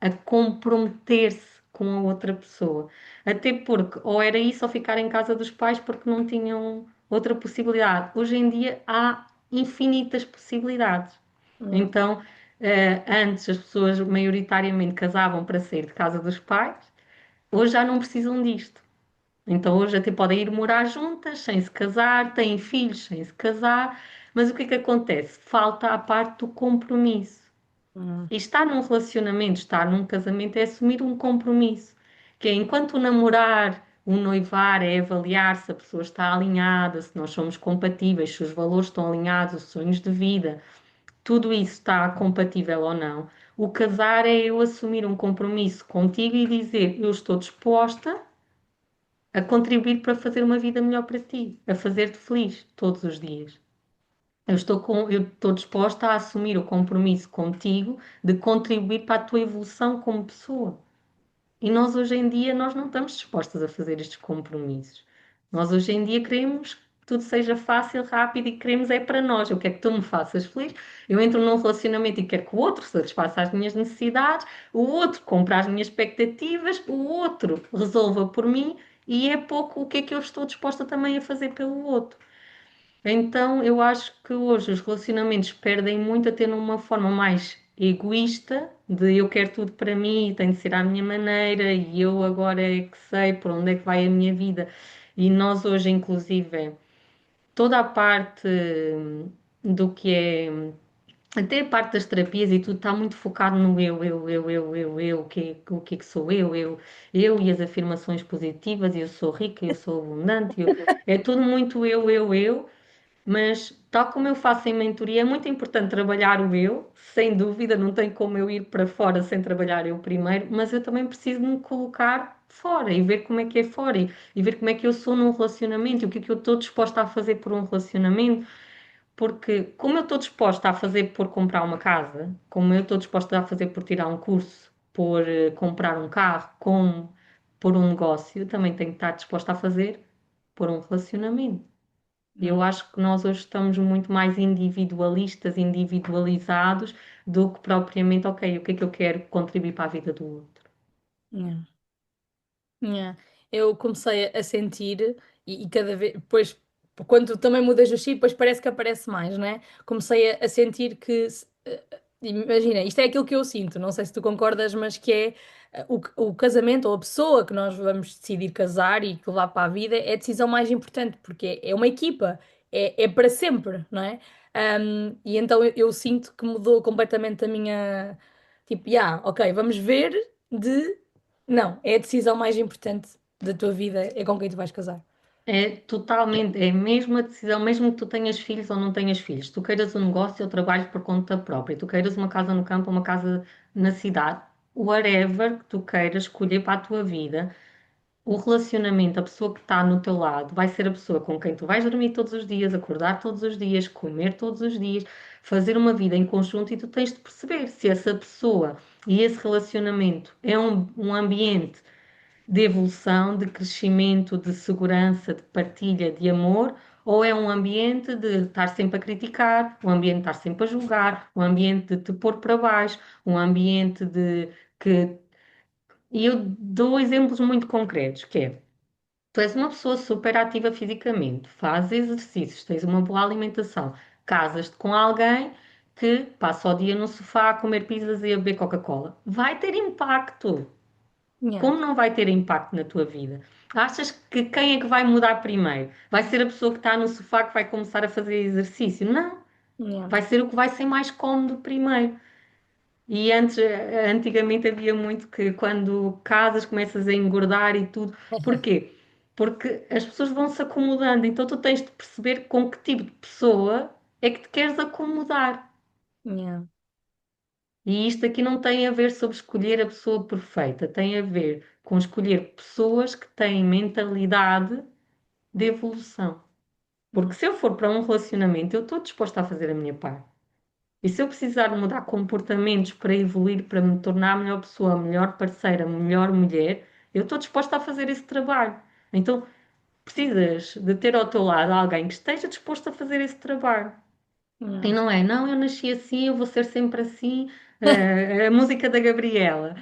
a comprometer-se com a outra pessoa. Até porque ou era isso ou ficar em casa dos pais porque não tinham outra possibilidade. Hoje em dia há infinitas possibilidades. Yeah. Então, antes as pessoas maioritariamente casavam para sair de casa dos pais, hoje já não precisam disto. Então hoje até podem ir morar juntas, sem se casar, têm filhos sem se casar, mas o que é que acontece? Falta a parte do compromisso. Yeah. E estar num relacionamento, estar num casamento é assumir um compromisso, que é enquanto o namorar, o noivar é avaliar se a pessoa está alinhada, se nós somos compatíveis, se os valores estão alinhados, os sonhos de vida, tudo isso está compatível ou não. O casar é eu assumir um compromisso contigo e dizer eu estou disposta a contribuir para fazer uma vida melhor para ti, a fazer-te feliz todos os dias. Eu estou disposta a assumir o compromisso contigo de contribuir para a tua evolução como pessoa. E nós hoje em dia nós não estamos dispostas a fazer estes compromissos. Nós hoje em dia queremos que tudo seja fácil, rápido e queremos é para nós. Eu quero que tu me faças feliz. Eu entro num relacionamento e quero que o outro satisfaça as minhas necessidades, o outro cumpra as minhas expectativas, o outro resolva por mim e é pouco o que é que eu estou disposta também a fazer pelo outro. Então, eu acho que hoje os relacionamentos perdem muito a ter uma forma mais egoísta de eu quero tudo para mim e tem de ser à minha maneira e eu agora é que sei por onde é que vai a minha vida. E nós hoje, inclusive, toda a parte do que é, até a parte das terapias e tudo está muito focado no o que é que sou eu e as afirmações positivas, e eu sou rica, eu sou abundante, é tudo muito eu. Mas, tal como eu faço em mentoria, é muito importante trabalhar o eu, sem dúvida, não tem como eu ir para fora sem trabalhar eu primeiro, mas eu também preciso me colocar fora e ver como é que é fora e ver como é que eu sou num relacionamento e o que é que eu estou disposta a fazer por um relacionamento, porque como eu estou disposta a fazer por comprar uma casa, como eu estou disposta a fazer por tirar um curso, por comprar um carro, como por um negócio, eu também tenho que estar disposta a fazer por um relacionamento. Eu acho que nós hoje estamos muito mais individualistas, individualizados, do que propriamente, ok, o que é que eu quero contribuir para a vida do outro. Yeah. Yeah. Eu comecei a sentir, e cada vez, depois, quando tu também mudas o chip, depois parece que aparece mais, né? Comecei a sentir que, imagina, isto é aquilo que eu sinto, não sei se tu concordas, mas que é o casamento ou a pessoa que nós vamos decidir casar e que levar para a vida é a decisão mais importante, porque é uma equipa, é para sempre, não é? E então eu sinto que mudou completamente a minha. Tipo, ok, vamos ver de não, é a decisão mais importante da tua vida, é com quem tu vais casar. É totalmente, é mesmo a decisão, mesmo que tu tenhas filhos ou não tenhas filhos, tu queiras um negócio ou trabalho por conta própria, tu queiras uma casa no campo ou uma casa na cidade, whatever que tu queiras escolher para a tua vida, o relacionamento, a pessoa que está no teu lado, vai ser a pessoa com quem tu vais dormir todos os dias, acordar todos os dias, comer todos os dias, fazer uma vida em conjunto e tu tens de perceber se essa pessoa e esse relacionamento é um ambiente de evolução, de crescimento, de segurança, de partilha, de amor, ou é um ambiente de estar sempre a criticar, um ambiente de estar sempre a julgar, um ambiente de te pôr para baixo, um ambiente de que. E eu dou exemplos muito concretos, que é, tu és uma pessoa super ativa fisicamente, fazes exercícios, tens uma boa alimentação, casas-te com alguém que passa o dia no sofá a comer pizzas e a beber Coca-Cola. Vai ter impacto. Yeah, Como não vai ter impacto na tua vida? Achas que quem é que vai mudar primeiro? Vai ser a pessoa que está no sofá que vai começar a fazer exercício? Não. yeah. Vai ser o que vai ser mais cómodo primeiro. E antes, antigamente havia muito que quando casas começas a engordar e tudo. Porquê? Porque as pessoas vão se acomodando. Então tu tens de perceber com que tipo de pessoa é que te queres acomodar. Yeah. E isto aqui não tem a ver sobre escolher a pessoa perfeita, tem a ver com escolher pessoas que têm mentalidade de evolução. Porque se eu for para um relacionamento, eu estou disposta a fazer a minha parte. E se eu precisar mudar comportamentos para evoluir, para me tornar a melhor pessoa, a melhor parceira, a melhor mulher, eu estou disposta a fazer esse trabalho. Então, precisas de ter ao teu lado alguém que esteja disposto a fazer esse trabalho. E Yeah. não, eu nasci assim, eu vou ser sempre assim. A música da Gabriela.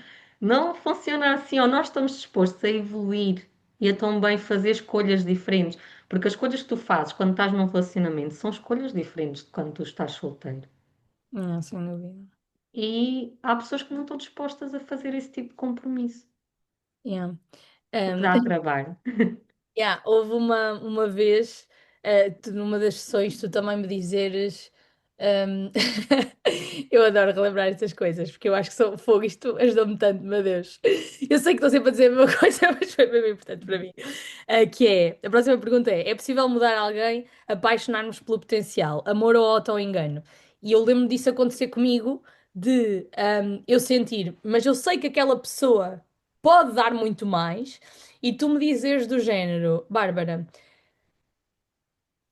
Não funciona assim, ou nós estamos dispostos a evoluir e a também fazer escolhas diferentes, porque as escolhas que tu fazes quando estás num relacionamento são escolhas diferentes de quando tu estás solteiro. Não, sem dúvida. E há pessoas que não estão dispostas a fazer esse tipo de compromisso, Yeah. porque dá trabalho. Yeah, houve uma vez, numa das sessões, tu também me dizeres. ehm, eu adoro relembrar estas coisas, porque eu acho que sou fogo, isto ajudou-me tanto, meu Deus. Eu sei que estou sempre a dizer a mesma coisa, mas foi mesmo importante para mim. Que é, a próxima pergunta é possível mudar alguém, apaixonar-nos pelo potencial, amor ou auto-engano? E eu lembro disso acontecer comigo, de eu sentir, mas eu sei que aquela pessoa pode dar muito mais. E tu me dizeres do género, Bárbara,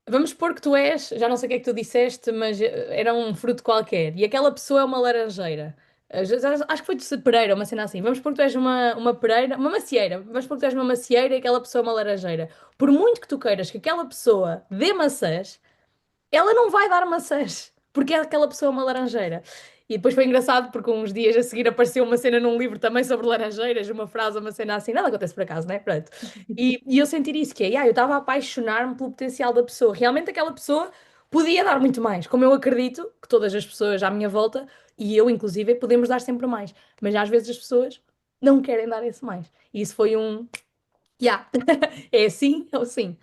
vamos supor que tu és, já não sei o que é que tu disseste, mas era um fruto qualquer, e aquela pessoa é uma laranjeira. Acho que foi de pereira, uma cena assim. Vamos supor que tu és uma pereira, uma macieira. Vamos supor que tu és uma macieira e aquela pessoa é uma laranjeira. Por muito que tu queiras que aquela pessoa dê maçãs, ela não vai dar maçãs, porque aquela pessoa é uma laranjeira. E depois foi engraçado porque uns dias a seguir apareceu uma cena num livro também sobre laranjeiras, uma frase, uma cena assim, nada acontece por acaso, né? Pronto. E eu senti isso, que é, eu estava a apaixonar-me pelo potencial da pessoa. Realmente aquela pessoa podia dar muito mais, como eu acredito que todas as pessoas à minha volta, e eu inclusive, podemos dar sempre mais. Mas às vezes as pessoas não querem dar esse mais. E isso foi yeah, é assim ou sim?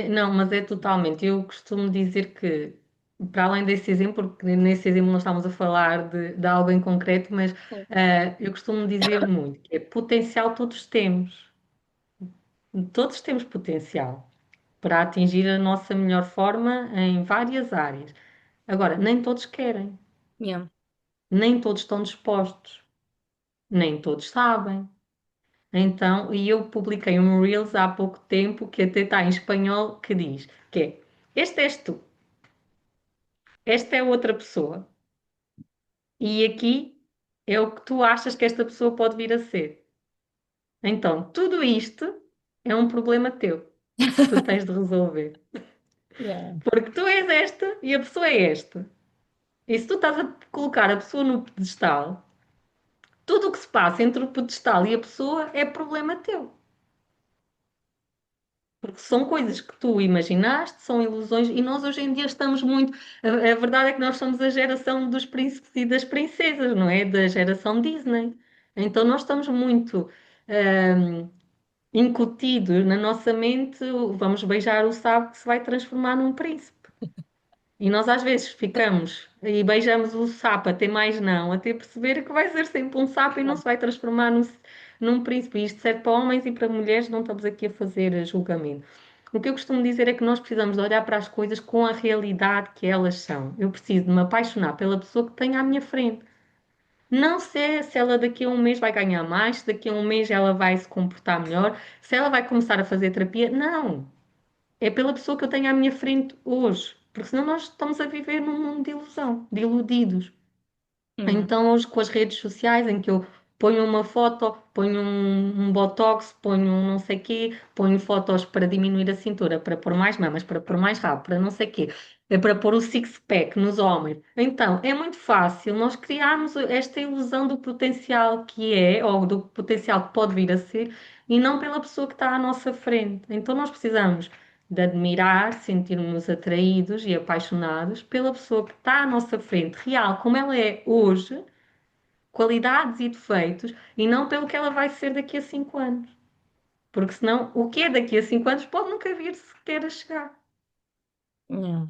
Não, mas é totalmente. Eu costumo dizer que, para além desse exemplo, porque nesse exemplo não estamos a falar de algo em concreto, mas eu costumo dizer muito que é potencial todos temos. Todos temos potencial para atingir a nossa melhor forma em várias áreas. Agora, nem todos querem, Yeah. nem todos estão dispostos, nem todos sabem. Então, e eu publiquei um Reels há pouco tempo que até está em espanhol que diz que é, este és tu, esta é outra pessoa e aqui é o que tu achas que esta pessoa pode vir a ser. Então, tudo isto é um problema teu que tu tens de resolver. Yeah. Porque tu és esta e a pessoa é esta. E se tu estás a colocar a pessoa no pedestal, tudo o que se passa entre o pedestal e a pessoa é problema teu. Porque são coisas que tu imaginaste, são ilusões, e nós hoje em dia estamos muito. A verdade é que nós somos a geração dos príncipes e das princesas, não é? Da geração Disney. Então nós estamos muito incutidos na nossa mente, vamos beijar o sábio que se vai transformar num príncipe. E nós às vezes ficamos e beijamos o sapo até mais não, até perceber que vai ser sempre um sapo e não se vai transformar num príncipe. E isto serve para homens e para mulheres, não estamos aqui a fazer julgamento. O que eu costumo dizer é que nós precisamos de olhar para as coisas com a realidade que elas são. Eu preciso de me apaixonar pela pessoa que tenho à minha frente. Não sei se ela daqui a um mês vai ganhar mais, se daqui a um mês ela vai se comportar melhor, se ela vai começar a fazer terapia. Não. É pela pessoa que eu tenho à minha frente hoje. Porque senão nós estamos a viver num mundo de ilusão, de iludidos. Uhum. Então, hoje com as redes sociais, em que eu ponho uma foto, ponho um botox, ponho um não sei quê, ponho fotos para diminuir a cintura, para pôr mais mamas, para pôr mais rabo, para não sei quê, é para pôr o six-pack nos homens. Então, é muito fácil nós criarmos esta ilusão do potencial que é, ou do potencial que pode vir a ser, e não pela pessoa que está à nossa frente. Então, nós precisamos de admirar, sentirmos atraídos e apaixonados pela pessoa que está à nossa frente, real, como ela é hoje, qualidades e defeitos, e não pelo que ela vai ser daqui a 5 anos. Porque senão, o que é daqui a 5 anos pode nunca vir sequer a chegar. Yeah.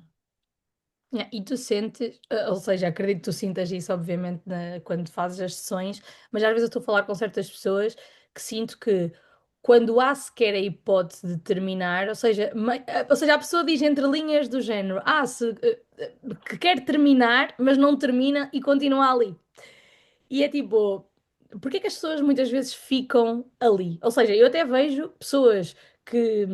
Yeah, e tu sentes, ou seja, acredito que tu sintas isso, obviamente, quando fazes as sessões, mas às vezes eu estou a falar com certas pessoas que sinto que quando há sequer a hipótese de terminar, ou seja, a pessoa diz entre linhas do género, que quer terminar, mas não termina e continua ali. E é tipo, porque é que as pessoas muitas vezes ficam ali? Ou seja, eu até vejo pessoas que,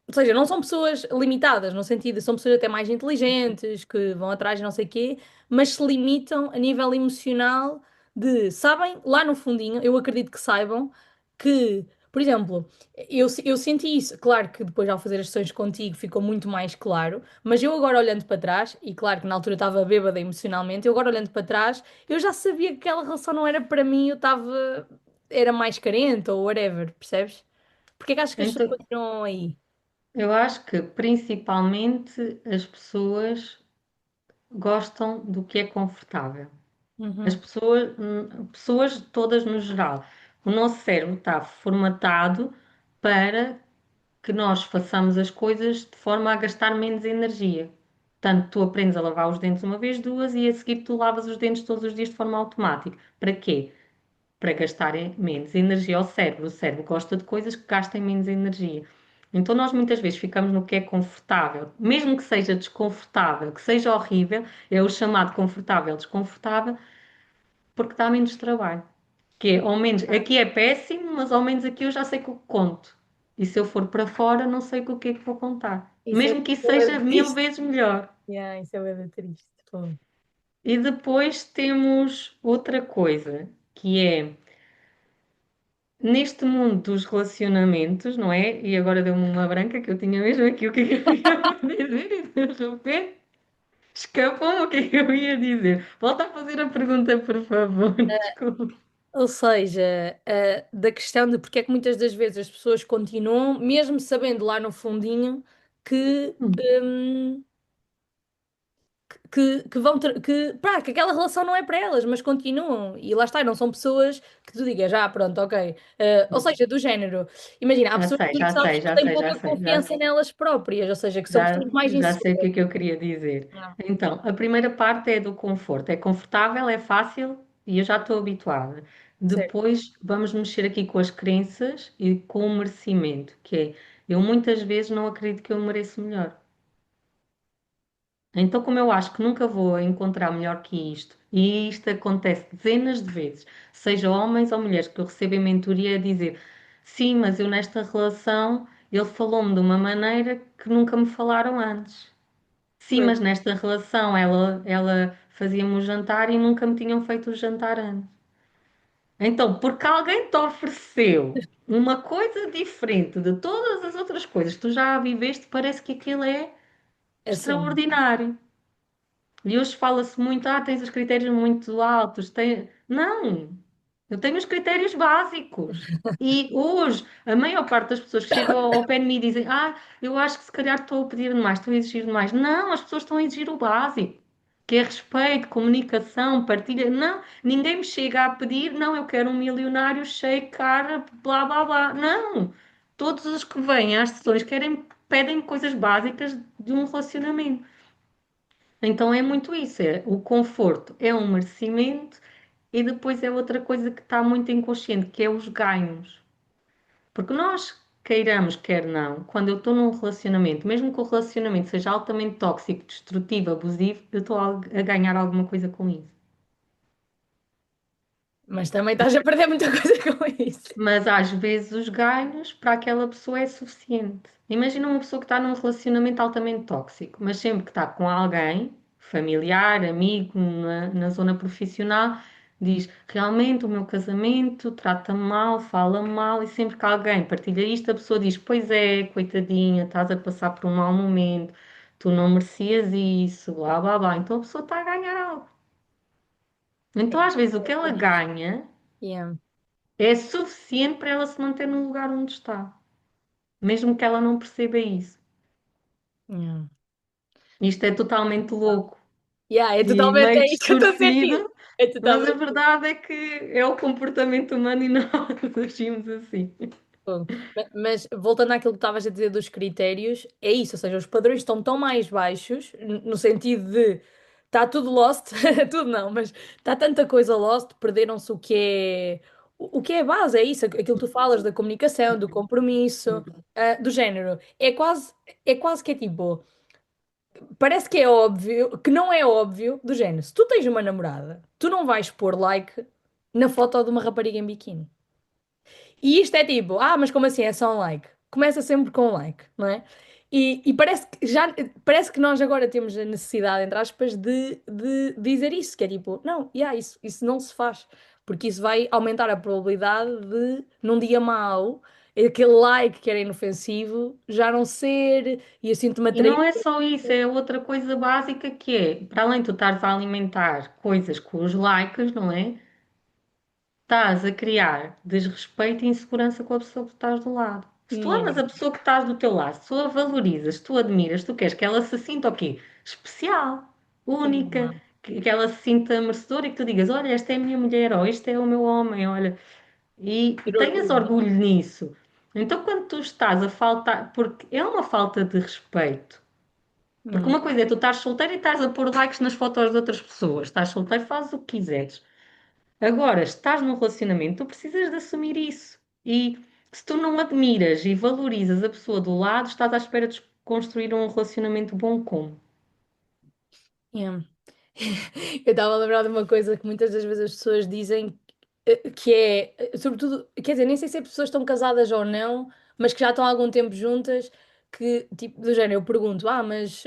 ou seja, não são pessoas limitadas, no sentido, são pessoas até mais inteligentes, que vão atrás de não sei quê, mas se limitam a nível emocional de, sabem, lá no fundinho, eu acredito que saibam que, por exemplo, eu senti isso. Claro que depois, ao fazer as sessões contigo, ficou muito mais claro. Mas eu agora olhando para trás, e claro que na altura eu estava bêbada emocionalmente, eu agora olhando para trás, eu já sabia que aquela relação não era para mim, eu estava. Era mais carente ou whatever, percebes? Porque é que achas que as pessoas Então, continuam aí? eu acho que principalmente as pessoas gostam do que é confortável. As Uhum. pessoas todas no geral. O nosso cérebro está formatado para que nós façamos as coisas de forma a gastar menos energia. Portanto, tu aprendes a lavar os dentes uma vez, duas, e a seguir tu lavas os dentes todos os dias de forma automática. Para quê? Para gastarem menos energia ao cérebro. O cérebro gosta de coisas que gastem menos energia. Então, nós muitas vezes ficamos no que é confortável, mesmo que seja desconfortável, que seja horrível, é o chamado confortável, desconfortável, porque dá menos trabalho. Que é, ao menos, aqui é péssimo, mas ao menos aqui eu já sei o que conto. E se eu for para fora, não sei com o que é que vou contar. Isso Mesmo que isso é seja bem mil triste. vezes melhor. Yeah, isso é bem triste. Pô. E depois temos outra coisa, que é neste mundo dos relacionamentos, não é? E agora deu-me uma branca que eu tinha mesmo aqui o que é que eu ia dizer e de repente escapou-me o que é que eu ia dizer. Volta a fazer a pergunta, por favor. Desculpa. Ou seja, da questão de porque é que muitas das vezes as pessoas continuam, mesmo sabendo lá no fundinho que, hum, que vão ter, pá, que aquela relação não é para elas, mas continuam. E lá está, não são pessoas que tu digas, ah, pronto, ok. Ou seja, do género, imagina, há Já pessoas sei, que tu já sabes sei, que já têm sei, já pouca sei, já confiança nelas próprias, ou seja, que são Já, pessoas mais já sei o que inseguras. é que eu queria dizer. Não. Então, a primeira parte é do conforto. É confortável, é fácil e eu já estou habituada. Certo. Depois vamos mexer aqui com as crenças e com o merecimento, que é eu muitas vezes não acredito que eu mereço melhor. Então, como eu acho que nunca vou encontrar melhor que isto, e isto acontece dezenas de vezes, seja homens ou mulheres que eu recebo em mentoria a dizer, sim, mas eu nesta relação ele falou-me de uma maneira que nunca me falaram antes. Sim, Pois. mas nesta relação ela fazia-me o jantar e nunca me tinham feito o jantar antes. Então, porque alguém te ofereceu uma coisa diferente de todas as outras coisas que tu já viveste, parece que aquilo é Assim. extraordinário. E hoje fala-se muito, tens os critérios muito altos. Não, eu tenho os critérios básicos. E hoje, a maior parte das pessoas que chegam ao pé de mim dizem, eu acho que se calhar estou a pedir demais, estou a exigir demais. Não, as pessoas estão a exigir o básico, que é respeito, comunicação, partilha. Não, ninguém me chega a pedir, não, eu quero um milionário cheio, cara, blá, blá, blá. Não, todos os que vêm às sessões pedem coisas básicas de um relacionamento. Então é muito isso, é o conforto é um merecimento e depois é outra coisa que está muito inconsciente, que é os ganhos. Porque nós, queiramos, quer não, quando eu estou num relacionamento, mesmo que o relacionamento seja altamente tóxico, destrutivo, abusivo, eu estou a ganhar alguma coisa com isso. Mas também estás a perder muita coisa com isso. Mas às vezes os ganhos para aquela pessoa é suficiente. Imagina uma pessoa que está num relacionamento altamente tóxico, mas sempre que está com alguém, familiar, amigo, na zona profissional, diz: realmente o meu casamento trata-me mal, fala mal, e sempre que alguém partilha isto, a pessoa diz: pois é, coitadinha, estás a passar por um mau momento, tu não merecias isso, blá blá blá. Então a pessoa está a ganhar algo. Então às vezes o que ela ganha Yeah. é suficiente para ela se manter no lugar onde está, mesmo que ela não perceba isso. Yeah. Isto é totalmente louco Yeah, é e totalmente, meio é isso que eu estou a sentir. distorcido, É mas a totalmente. verdade é que é o comportamento humano e nós agimos assim. Bom, mas voltando àquilo que estavas a dizer dos critérios, é isso, ou seja, os padrões estão tão mais baixos, no sentido de está tudo lost, tudo não, mas está tanta coisa lost, perderam-se o que é a base, é isso, aquilo que tu falas da comunicação, do compromisso, do género. É quase que é tipo, parece que é óbvio, que não é óbvio, do género. Se tu tens uma namorada, tu não vais pôr like na foto de uma rapariga em biquíni. E isto é tipo, mas como assim é só um like? Começa sempre com um like, não é? E parece que nós agora temos a necessidade, entre aspas, de dizer isso, que é tipo, não, isso não se faz, porque isso vai aumentar a probabilidade de, num dia mau, aquele like que era inofensivo, já não ser, e eu sinto-me E não atraída. é só isso, é outra coisa básica que é, para além de tu estares a alimentar coisas com os likes, não é? Estás a criar desrespeito e insegurança com a pessoa que estás do lado. Se tu Yeah, amas a pessoa que estás do teu lado, se tu a valorizas, se tu a admiras, tu queres que ela se sinta o quê? Especial, única, yeah. que ela se sinta merecedora e que tu digas, olha, esta é a minha mulher, ou este é o meu homem, olha, e Ter tenhas orgulho. orgulho nisso. Então, quando tu estás a faltar, porque é uma falta de respeito. Porque Yeah. uma coisa é tu estás solteiro e estás a pôr likes nas fotos de outras pessoas. Estás solteiro, fazes o que quiseres. Agora, estás num relacionamento, tu precisas de assumir isso. E se tu não admiras e valorizas a pessoa do lado, estás à espera de construir um relacionamento bom como? Yeah. Eu estava a lembrar de uma coisa que muitas das vezes as pessoas dizem, que é, sobretudo, quer dizer, nem sei se as pessoas estão casadas ou não, mas que já estão há algum tempo juntas, que, tipo, do género, eu pergunto, mas,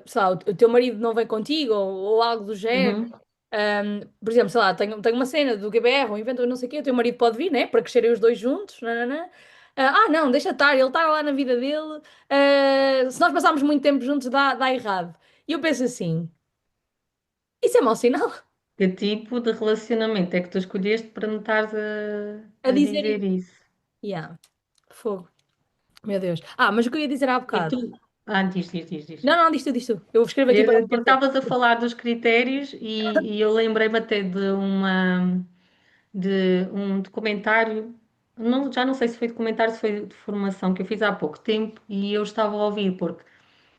sei lá, o teu marido não vem contigo, ou algo do género. Uhum. Por exemplo, sei lá, tenho uma cena do GBR, ou invento não sei o quê, o teu marido pode vir, né, para crescerem os dois juntos, nananã. Não, deixa estar, ele está lá na vida dele, se nós passarmos muito tempo juntos dá errado. E eu penso assim, isso é mau sinal. Que tipo de relacionamento é que tu escolheste para me estares A a dizer dizer isso. isso? Yeah, fogo. Meu Deus. Mas o que eu ia dizer há E bocado. tu. Ah, diz. Não, não, diz tu. Eu escrevo aqui para não Porque esquecer. estavas a falar dos critérios e eu lembrei-me até de um documentário, não, já não sei se foi documentário, se foi de formação que eu fiz há pouco tempo e eu estava a ouvir, porque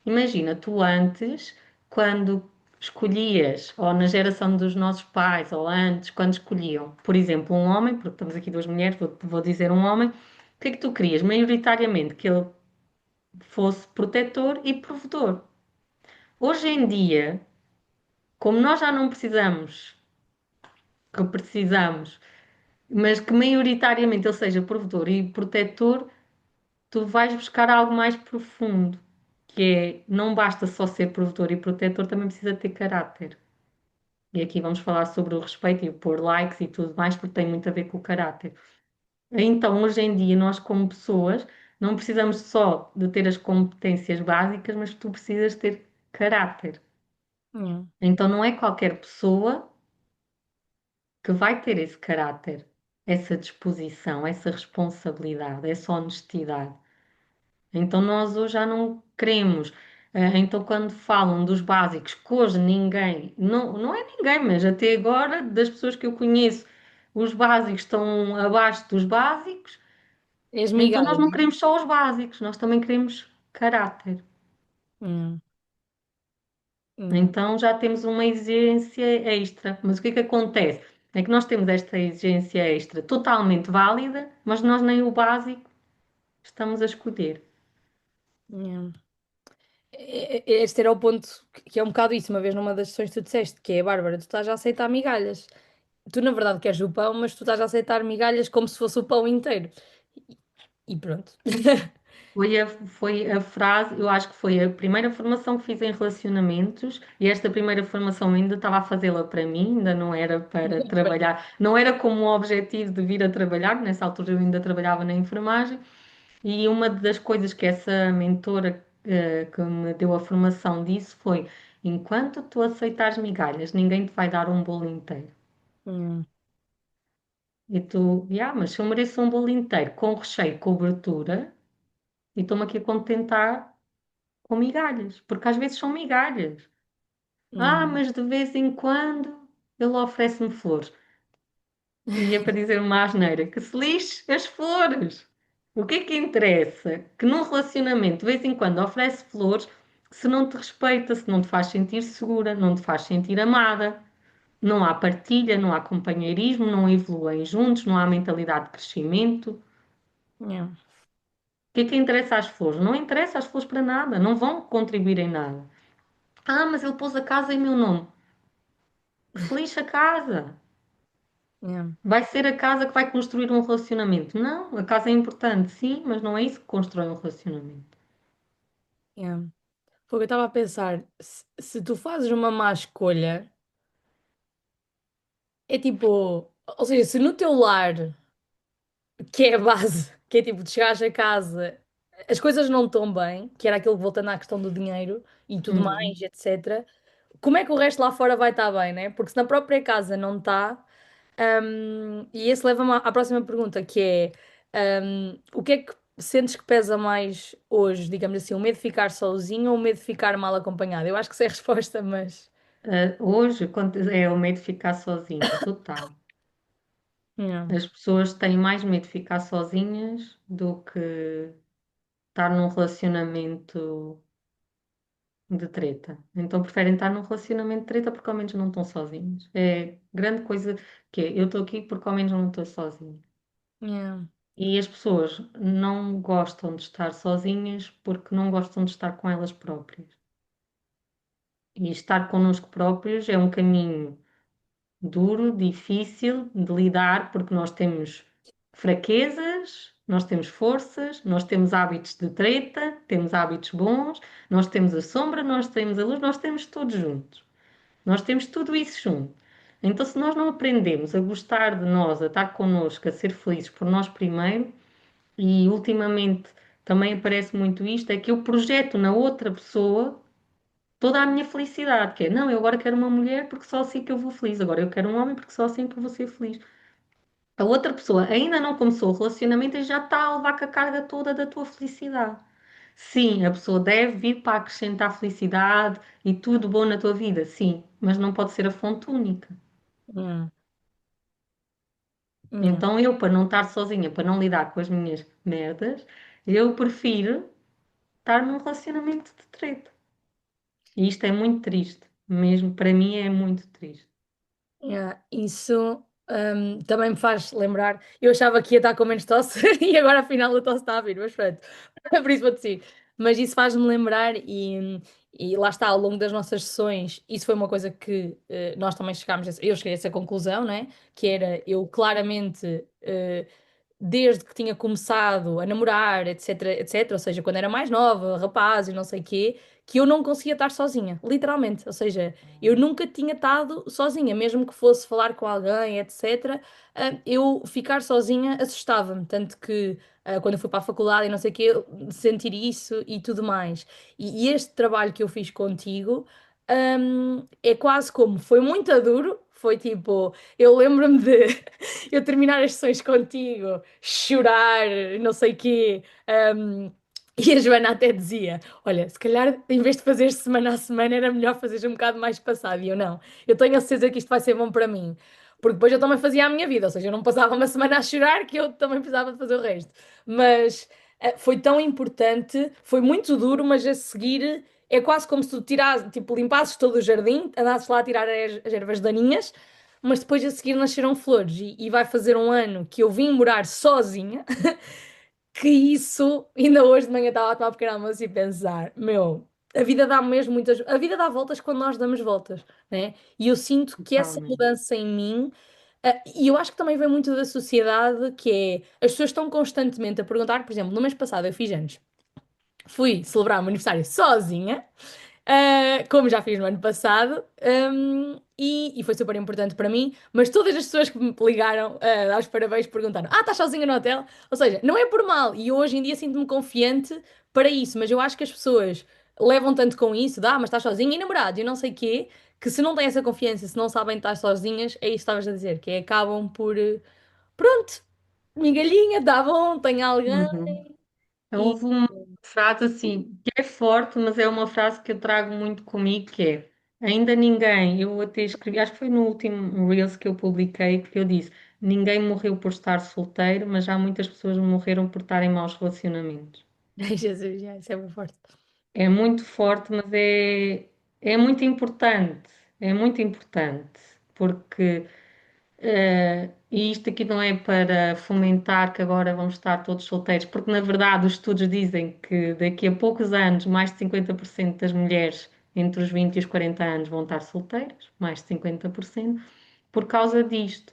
imagina, tu antes, quando escolhias, ou na geração dos nossos pais, ou antes, quando escolhiam, por exemplo, um homem, porque estamos aqui duas mulheres, vou dizer um homem, o que é que tu querias? Maioritariamente que ele fosse protetor e provedor. Hoje em dia, como nós já não precisamos, que precisamos, mas que maioritariamente ele seja provedor e protetor, tu vais buscar algo mais profundo, que é não basta só ser provedor e protetor, também precisa ter caráter. E aqui vamos falar sobre o respeito e pôr likes e tudo mais, porque tem muito a ver com o caráter. Então, hoje em dia, nós como pessoas, não precisamos só de ter as competências básicas, mas tu precisas ter caráter. Yeah, Então, não é qualquer pessoa que vai ter esse caráter, essa disposição, essa responsabilidade, essa honestidade. Então nós hoje já não queremos. Então quando falam dos básicos, que hoje ninguém, não é ninguém, mas até agora, das pessoas que eu conheço, os básicos estão abaixo dos básicos, és então nós migalha. não queremos só os básicos, nós também queremos caráter. Yeah, yeah, Então já temos uma exigência extra. Mas o que é que acontece? É que nós temos esta exigência extra totalmente válida, mas nós nem o básico estamos a escolher. yeah. Este era o ponto que é um bocado isso, uma vez numa das sessões que tu disseste, que é, Bárbara, tu estás a aceitar migalhas. Tu, na verdade, queres o pão, mas tu estás a aceitar migalhas como se fosse o pão inteiro. E pronto. Foi a frase, eu acho que foi a primeira formação que fiz em relacionamentos e esta primeira formação ainda estava a fazê-la para mim, ainda não era para trabalhar, não era como o objetivo de vir a trabalhar, nessa altura eu ainda trabalhava na enfermagem e uma das coisas que essa mentora que me deu a formação disse foi: enquanto tu aceitares migalhas, ninguém te vai dar um bolo inteiro. Hum, E tu, mas se eu mereço um bolo inteiro com recheio e cobertura, e estou-me aqui a contentar com migalhas, porque às vezes são migalhas. hum, Mas de vez em quando ele oferece-me flores. E é para dizer uma asneira, que se lixe as flores. O que interessa? Que num relacionamento, de vez em quando, oferece flores se não te respeita, se não te faz sentir segura, não te faz sentir amada. Não há partilha, não há companheirismo, não evoluem juntos, não há mentalidade de crescimento. O yeah, que interessa às flores? Não interessa às flores para nada, não vão contribuir em nada. Mas ele pôs a casa em meu nome. Que se lixe a casa. yeah, Vai ser a casa que vai construir um relacionamento. Não, a casa é importante, sim, mas não é isso que constrói um relacionamento. yeah. Foi o que eu estava a pensar. Se tu fazes uma má escolha, é tipo. Ou seja, se no teu lar. que é a base, que é tipo, de chegares a casa, as coisas não estão bem, que era aquilo voltando à questão do dinheiro e tudo mais, Uhum. etc. Como é que o resto lá fora vai estar bem, né? Porque se na própria casa não está, e esse leva-me à próxima pergunta, que é, o que é que sentes que pesa mais hoje, digamos assim, o medo de ficar sozinho ou o medo de ficar mal acompanhado? Eu acho que sei a resposta, mas... Hoje, é o medo de ficar sozinha, total. Yeah, As pessoas têm mais medo de ficar sozinhas do que estar num relacionamento de treta. Então preferem estar num relacionamento de treta porque ao menos não estão sozinhos. É grande coisa que é, eu estou aqui porque ao menos não estou sozinha. yeah, E as pessoas não gostam de estar sozinhas porque não gostam de estar com elas próprias. E estar connosco próprios é um caminho duro, difícil de lidar, porque nós temos fraquezas, nós temos forças, nós temos hábitos de treta, temos hábitos bons, nós temos a sombra, nós temos a luz, nós temos tudo juntos. Nós temos tudo isso junto. Então, se nós não aprendemos a gostar de nós, a estar connosco, a ser felizes por nós primeiro, e ultimamente também aparece muito isto, é que eu projeto na outra pessoa toda a minha felicidade, que é, não, eu agora quero uma mulher porque só assim que eu vou feliz, agora eu quero um homem porque só assim que eu vou ser feliz. A outra pessoa ainda não começou o relacionamento e já está a levar com a carga toda da tua felicidade. Sim, a pessoa deve vir para acrescentar felicidade e tudo bom na tua vida, sim, mas não pode ser a fonte única. yeah, yeah, Então eu, para não estar sozinha, para não lidar com as minhas merdas, eu prefiro estar num relacionamento de treta. E isto é muito triste, mesmo para mim é muito triste. yeah. Isso também me faz lembrar. Eu achava que ia estar com menos tosse e agora afinal a tosse está a vir, mas pronto, por isso vou dizer. Mas isso faz-me lembrar e lá está, ao longo das nossas sessões, isso foi uma coisa que nós também chegámos, eu cheguei a essa conclusão, né? Que era eu claramente. Desde que tinha começado a namorar, etc, etc, ou seja, quando era mais nova, rapaz e não sei quê, que eu não conseguia estar sozinha, literalmente. Ou seja, eu nunca tinha estado sozinha, mesmo que fosse falar com alguém, etc. Eu ficar sozinha assustava-me, tanto que quando eu fui para a faculdade e não sei o quê, eu sentir isso e tudo mais. E este trabalho que eu fiz contigo, é quase como, foi muito duro, foi tipo, eu lembro-me de eu terminar as sessões contigo, chorar, não sei quê. um, e a Joana até dizia: Olha, se calhar em vez de fazer semana a semana, era melhor fazer um bocado mais passado. E eu não, eu tenho a certeza que isto vai ser bom para mim. Porque depois eu também fazia a minha vida, ou seja, eu não passava uma semana a chorar que eu também precisava de fazer o resto. Mas foi tão importante, foi muito duro, mas a seguir é quase como se tu tiras, tipo, limpasses todo o jardim, andasses lá a tirar as ervas daninhas, mas depois a seguir nasceram flores e vai fazer um ano que eu vim morar sozinha, que isso, ainda hoje de manhã estava a tomar um pequeno almoço e pensar, meu, a vida dá mesmo muitas, a vida dá voltas quando nós damos voltas, né? E eu sinto que essa Totalmente. mudança em mim, e eu acho que também vem muito da sociedade, que é, as pessoas estão constantemente a perguntar, por exemplo, no mês passado eu fiz anos, fui celebrar o meu aniversário sozinha, como já fiz no ano passado, e foi super importante para mim. Mas todas as pessoas que me ligaram a dar os parabéns perguntaram: Ah, estás sozinha no hotel? Ou seja, não é por mal, e eu hoje em dia sinto-me confiante para isso, mas eu acho que as pessoas levam tanto com isso, mas estás sozinha e namorado, e não sei quê, que se não têm essa confiança, se não sabem estar sozinhas, é isso que estavas a dizer, que é, acabam por, pronto, migalhinha, tá bom, tem alguém. Uhum. E Houve uma frase assim, que é forte, mas é uma frase que eu trago muito comigo, que é ainda ninguém, eu até escrevi, acho que foi no último Reels que eu publiquei, que eu disse, ninguém morreu por estar solteiro, mas já muitas pessoas morreram por estar em maus relacionamentos. Ai, Jesus, isso é muito forte. É muito forte, mas é muito importante, é muito importante, porque e isto aqui não é para fomentar que agora vamos estar todos solteiros, porque na verdade os estudos dizem que daqui a poucos anos mais de 50% das mulheres entre os 20 e os 40 anos vão estar solteiras, mais de 50%, por causa disto.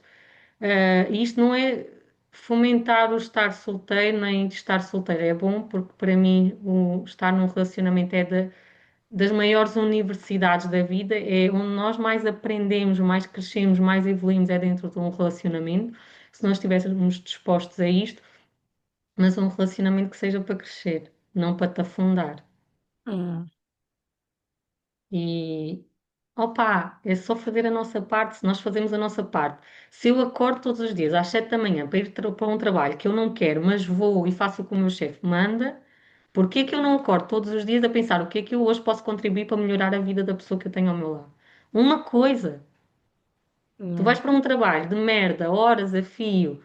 E isto não é fomentar o estar solteiro nem estar solteiro, é bom porque para mim o estar num relacionamento é das maiores universidades da vida, é onde nós mais aprendemos, mais crescemos, mais evoluímos, é dentro de um relacionamento. se nós estivéssemos dispostos a isto, mas um relacionamento que seja para crescer, não para te afundar. Hum, E opa, é só fazer a nossa parte. Se nós fazemos a nossa parte, se eu acordo todos os dias às 7 da manhã para ir para um trabalho que eu não quero, mas vou e faço o que o meu chefe manda, porque é que eu não acordo todos os dias a pensar o que é que eu hoje posso contribuir para melhorar a vida da pessoa que eu tenho ao meu lado? Uma coisa, tu yeah. vais para um trabalho de merda, horas a fio,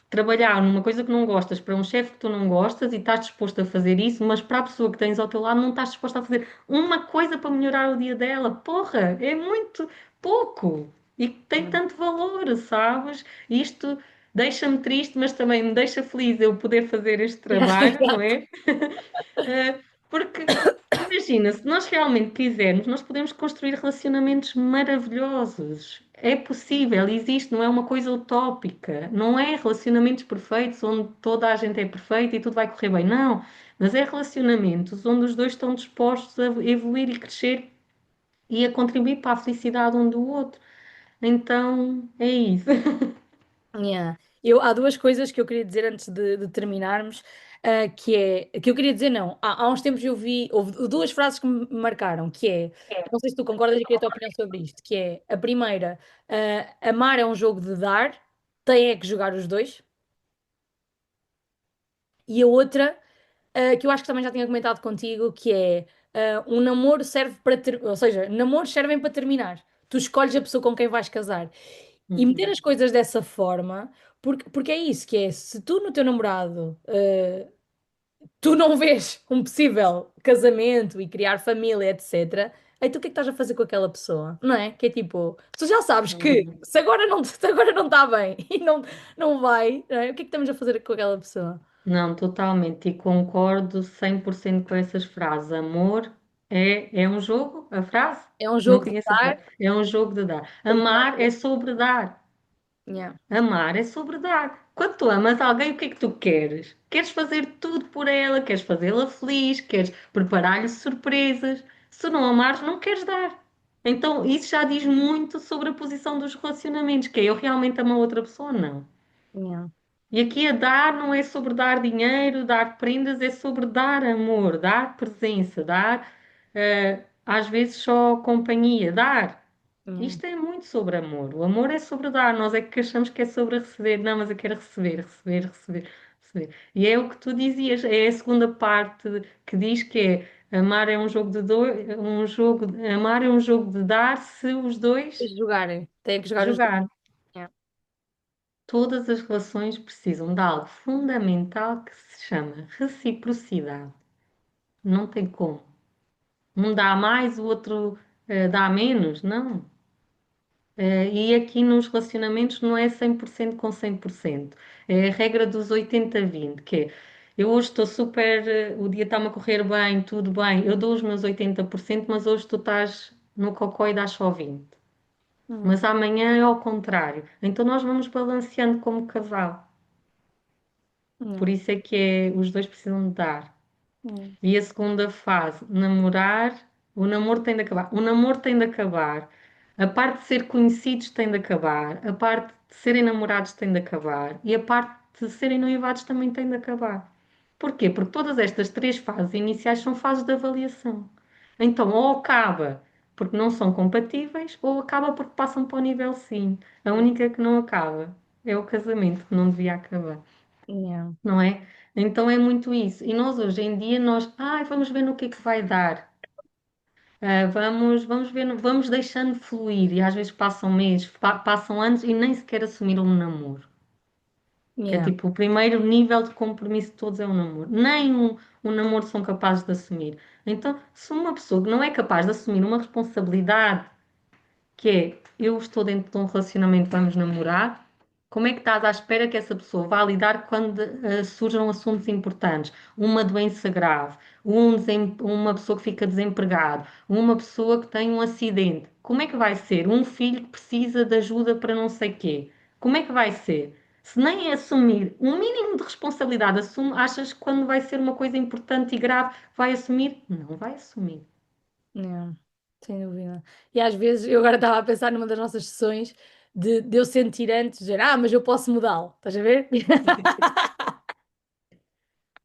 trabalhar numa coisa que não gostas para um chefe que tu não gostas e estás disposto a fazer isso, mas para a pessoa que tens ao teu lado não estás disposto a fazer uma coisa para melhorar o dia dela. Porra, é muito pouco e tem Hum. tanto valor, sabes? Isto deixa-me triste, mas também me deixa feliz eu poder fazer este trabalho, não Exato. é? Porque imagina, se nós realmente quisermos, nós podemos construir relacionamentos maravilhosos. É possível, existe, não é uma coisa utópica. Não é relacionamentos perfeitos onde toda a gente é perfeita e tudo vai correr bem. Não, mas é relacionamentos onde os dois estão dispostos a evoluir e crescer e a contribuir para a felicidade um do outro. Então, é isso. Yeah. Há duas coisas que eu queria dizer antes de terminarmos, que eu queria dizer não, há uns tempos houve duas frases que me marcaram, que é, não sei se tu concordas e queria a tua opinião sobre isto, que é, a primeira, amar é um jogo de dar, tem é que jogar os dois, e a outra, que eu acho que também já tinha comentado contigo, que é, um namoro serve para ter, ou seja, namoros servem para terminar, tu escolhes a pessoa com quem vais casar. E meter Uhum. as coisas dessa forma, porque é isso que é, se tu no teu namorado, tu não vês um possível casamento e criar família, etc., aí tu o que é que estás a fazer com aquela pessoa? Não é? Que é tipo, tu já sabes que Uhum. se agora não está bem e não vai, não é? O que é que estamos a fazer com aquela pessoa? Não, totalmente, e concordo 100% com essas frases. Amor é um jogo? A frase? É um Não jogo de conheço a frase. dar, É um jogo de dar. terminar. Amar é sobre dar. Yeah, Amar é sobre dar. Quando tu amas alguém, o que é que tu queres? Queres fazer tudo por ela, queres fazê-la feliz, queres preparar-lhe surpresas. Se não amares, não queres dar. Então, isso já diz muito sobre a posição dos relacionamentos, que é eu realmente amo a outra pessoa? Não. yeah, E aqui a dar não é sobre dar dinheiro, dar prendas, é sobre dar amor, dar presença, dar às vezes só companhia, dar. yeah, Isto é muito sobre amor. O amor é sobre dar, nós é que achamos que é sobre receber. Não, mas eu quero receber, receber, receber, receber. E é o que tu dizias, é a segunda parte que diz que é amar é um jogo de dois, amar é um jogo de dar se os dois Tens de jogarem, têm que jogar os dois. jogarem. Yeah, Todas as relações precisam de algo fundamental que se chama reciprocidade. Não tem como. Um dá mais, o outro dá menos. Não. E aqui nos relacionamentos não é 100% com 100%. É a regra dos 80-20, que é eu hoje estou super, o dia está-me a correr bem, tudo bem, eu dou os meus 80%, mas hoje tu estás no cocó e dás só 20%. hum, Mas amanhã é ao contrário. Então nós vamos balanceando como casal. Por yeah, isso é que os dois precisam de dar. yeah, E a segunda fase, namorar, o namoro tem de acabar. O namoro tem de acabar. A parte de ser conhecidos tem de acabar. A parte de serem namorados tem de acabar. E a parte de serem noivados também tem de acabar. Porquê? Porque todas estas três fases iniciais são fases de avaliação. Então, ou acaba porque não são compatíveis, ou acaba porque passam para o nível sim. A única que não acaba é o casamento, que não devia acabar, yeah. não é? Então é muito isso. E nós hoje em dia vamos ver no que é que vai dar. Vamos ver, vamos deixando fluir e às vezes passam meses, passam anos e nem sequer assumiram um namoro. Que é Yeah. tipo, o primeiro nível de compromisso de todos é o namoro. Nem um namoro são capazes de assumir. Então, se uma pessoa que não é capaz de assumir uma responsabilidade que é eu estou dentro de um relacionamento, vamos namorar. Como é que estás à espera que essa pessoa vá lidar quando surjam assuntos importantes? Uma doença grave, uma pessoa que fica desempregado, uma pessoa que tem um acidente. Como é que vai ser? Um filho que precisa de ajuda para não sei quê. Como é que vai ser? Se nem assumir um mínimo de responsabilidade, achas que quando vai ser uma coisa importante e grave, vai assumir? Não vai assumir. Yeah, sem dúvida. E às vezes, eu agora estava a pensar numa das nossas sessões, de eu sentir antes, dizer, mas eu posso mudá-lo, estás a ver?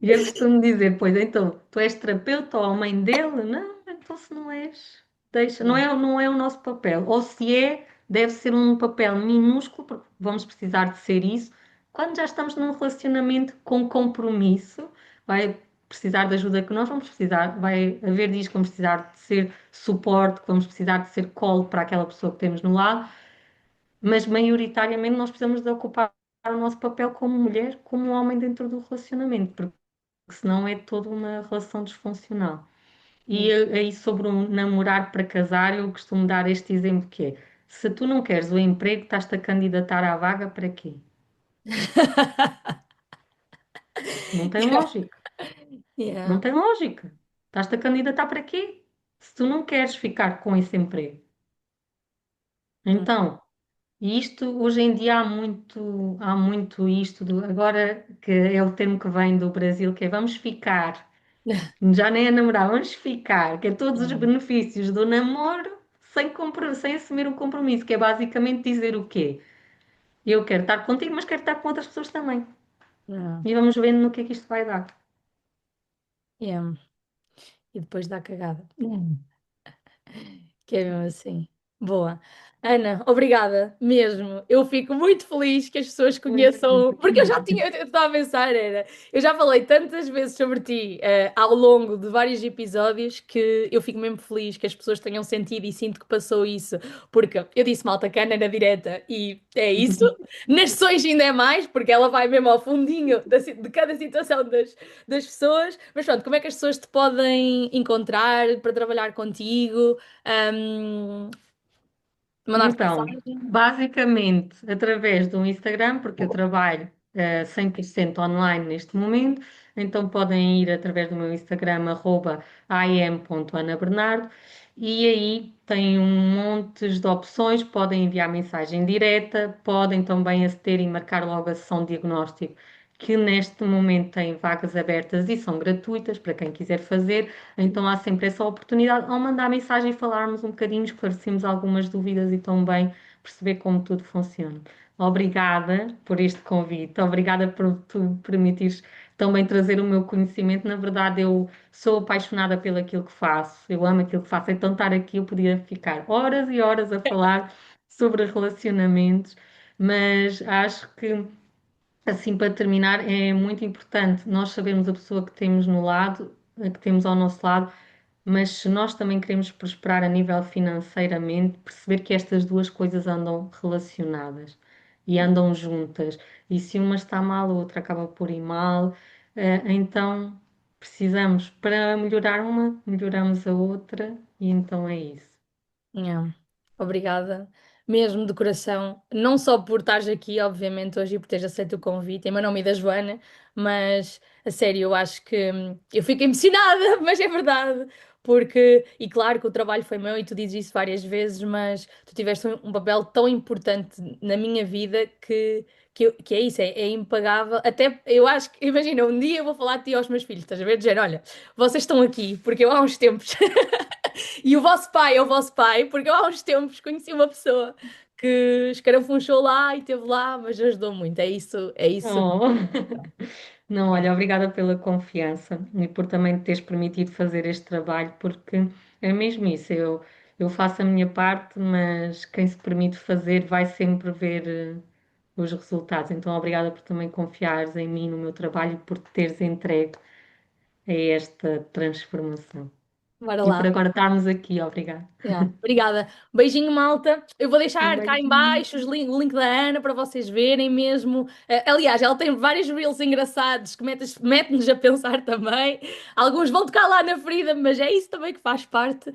E eu costumo dizer, pois então, tu és terapeuta ou a mãe dele? Não, então se não és, deixa, não é o nosso papel. Ou se é, deve ser um papel minúsculo, porque vamos precisar de ser isso. Quando já estamos num relacionamento com compromisso, vai precisar de ajuda que nós vamos precisar, vai haver dias que vamos precisar de ser suporte, que vamos precisar de ser colo para aquela pessoa que temos no lado, mas maioritariamente nós precisamos de ocupar o nosso papel como mulher, como homem dentro do relacionamento, porque senão é toda uma relação disfuncional. E aí sobre o namorar para casar, eu costumo dar este exemplo que é, se tu não queres o emprego, estás-te a candidatar à vaga para quê? Não tem lógica. Não Yeah. tem lógica. Estás-te a candidatar para quê? Se tu não queres ficar com esse emprego. Hum. Então, isto, hoje em dia há muito isto, agora que é o termo que vem do Brasil, que é vamos ficar. Já nem é namorar, vamos ficar, que é todos os benefícios do namoro sem assumir o compromisso, que é basicamente dizer o quê? Eu quero estar contigo, mas quero estar com outras pessoas também. Yeah. E vamos vendo no que é que isto vai dar. Yeah. E depois dá cagada. Que é mesmo assim. Boa. Ana, obrigada mesmo. Eu fico muito feliz que as pessoas conheçam, porque eu já tinha, eu estava a pensar, eu já falei tantas vezes sobre ti, ao longo de vários episódios que eu fico mesmo feliz que as pessoas tenham sentido e sinto que passou isso, porque eu disse malta que a Ana era direta e é isso. Nas sessões ainda é mais, porque ela vai mesmo ao fundinho de cada situação das pessoas. Mas pronto, como é que as pessoas te podem encontrar para trabalhar contigo? Um, Mandar-te Então, mensagem. basicamente, através do Instagram, porque eu trabalho 100% online neste momento, então podem ir através do meu Instagram, @im.anabernardo, e aí têm um monte de opções, podem enviar mensagem direta, podem também aceder e marcar logo a sessão de diagnóstico, que neste momento tem vagas abertas e são gratuitas para quem quiser fazer. Então há sempre essa oportunidade, ao mandar mensagem, falarmos um bocadinho, esclarecemos algumas dúvidas e também perceber como tudo funciona. Obrigada por este convite, obrigada por tu permitires também trazer o meu conhecimento. Na verdade, eu sou apaixonada pelo aquilo que faço, eu amo aquilo que faço, então estar aqui eu podia ficar horas e horas a falar sobre relacionamentos, mas acho que assim, para terminar, é muito importante nós sabermos a pessoa que temos no lado, que temos ao nosso lado, mas se nós também queremos prosperar a nível financeiramente, perceber que estas duas coisas andam relacionadas e andam juntas. E se uma está mal, a outra acaba por ir mal. Então precisamos, para melhorar uma, melhoramos a outra, e então é isso. Yeah. Obrigada, mesmo de coração, não só por estares aqui, obviamente, hoje e por teres aceito o convite, em meu nome e da Joana, mas a sério, eu acho que eu fico emocionada, mas é verdade, porque, e claro que o trabalho foi meu e tu dizes isso várias vezes, mas tu tiveste um papel tão importante na minha vida que é isso, é impagável. Até eu acho que, imagina, um dia eu vou falar de ti aos meus filhos, estás a ver? Dizer, olha, vocês estão aqui, porque eu há uns tempos. E o vosso pai é o vosso pai, porque eu há uns tempos conheci uma pessoa que escarafunchou lá e esteve lá, mas ajudou muito. É isso, é isso. Oh. Não, olha, obrigada pela confiança e por também teres permitido fazer este trabalho, porque é mesmo isso. Eu faço a minha parte, mas quem se permite fazer vai sempre ver os resultados. Então, obrigada por também confiares em mim, no meu trabalho e por te teres entregue a esta transformação. Bora E por lá. agora estarmos aqui, obrigada. Yeah. Obrigada. Beijinho, malta. Eu vou Um deixar cá em beijinho. baixo o link da Ana para vocês verem mesmo. Aliás, ela tem vários reels engraçados que mete-nos a pensar também. Alguns vão tocar lá na ferida, mas é isso também que faz parte.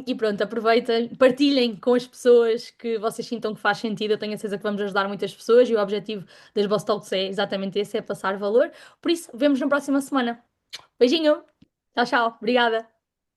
E pronto, aproveitem, partilhem com as pessoas que vocês sintam que faz sentido. Eu tenho a certeza que vamos ajudar muitas pessoas e o objetivo das Boss Talks é exatamente esse, é passar valor. Por isso, vemos na próxima semana. Beijinho. Tchau, tchau. Obrigada.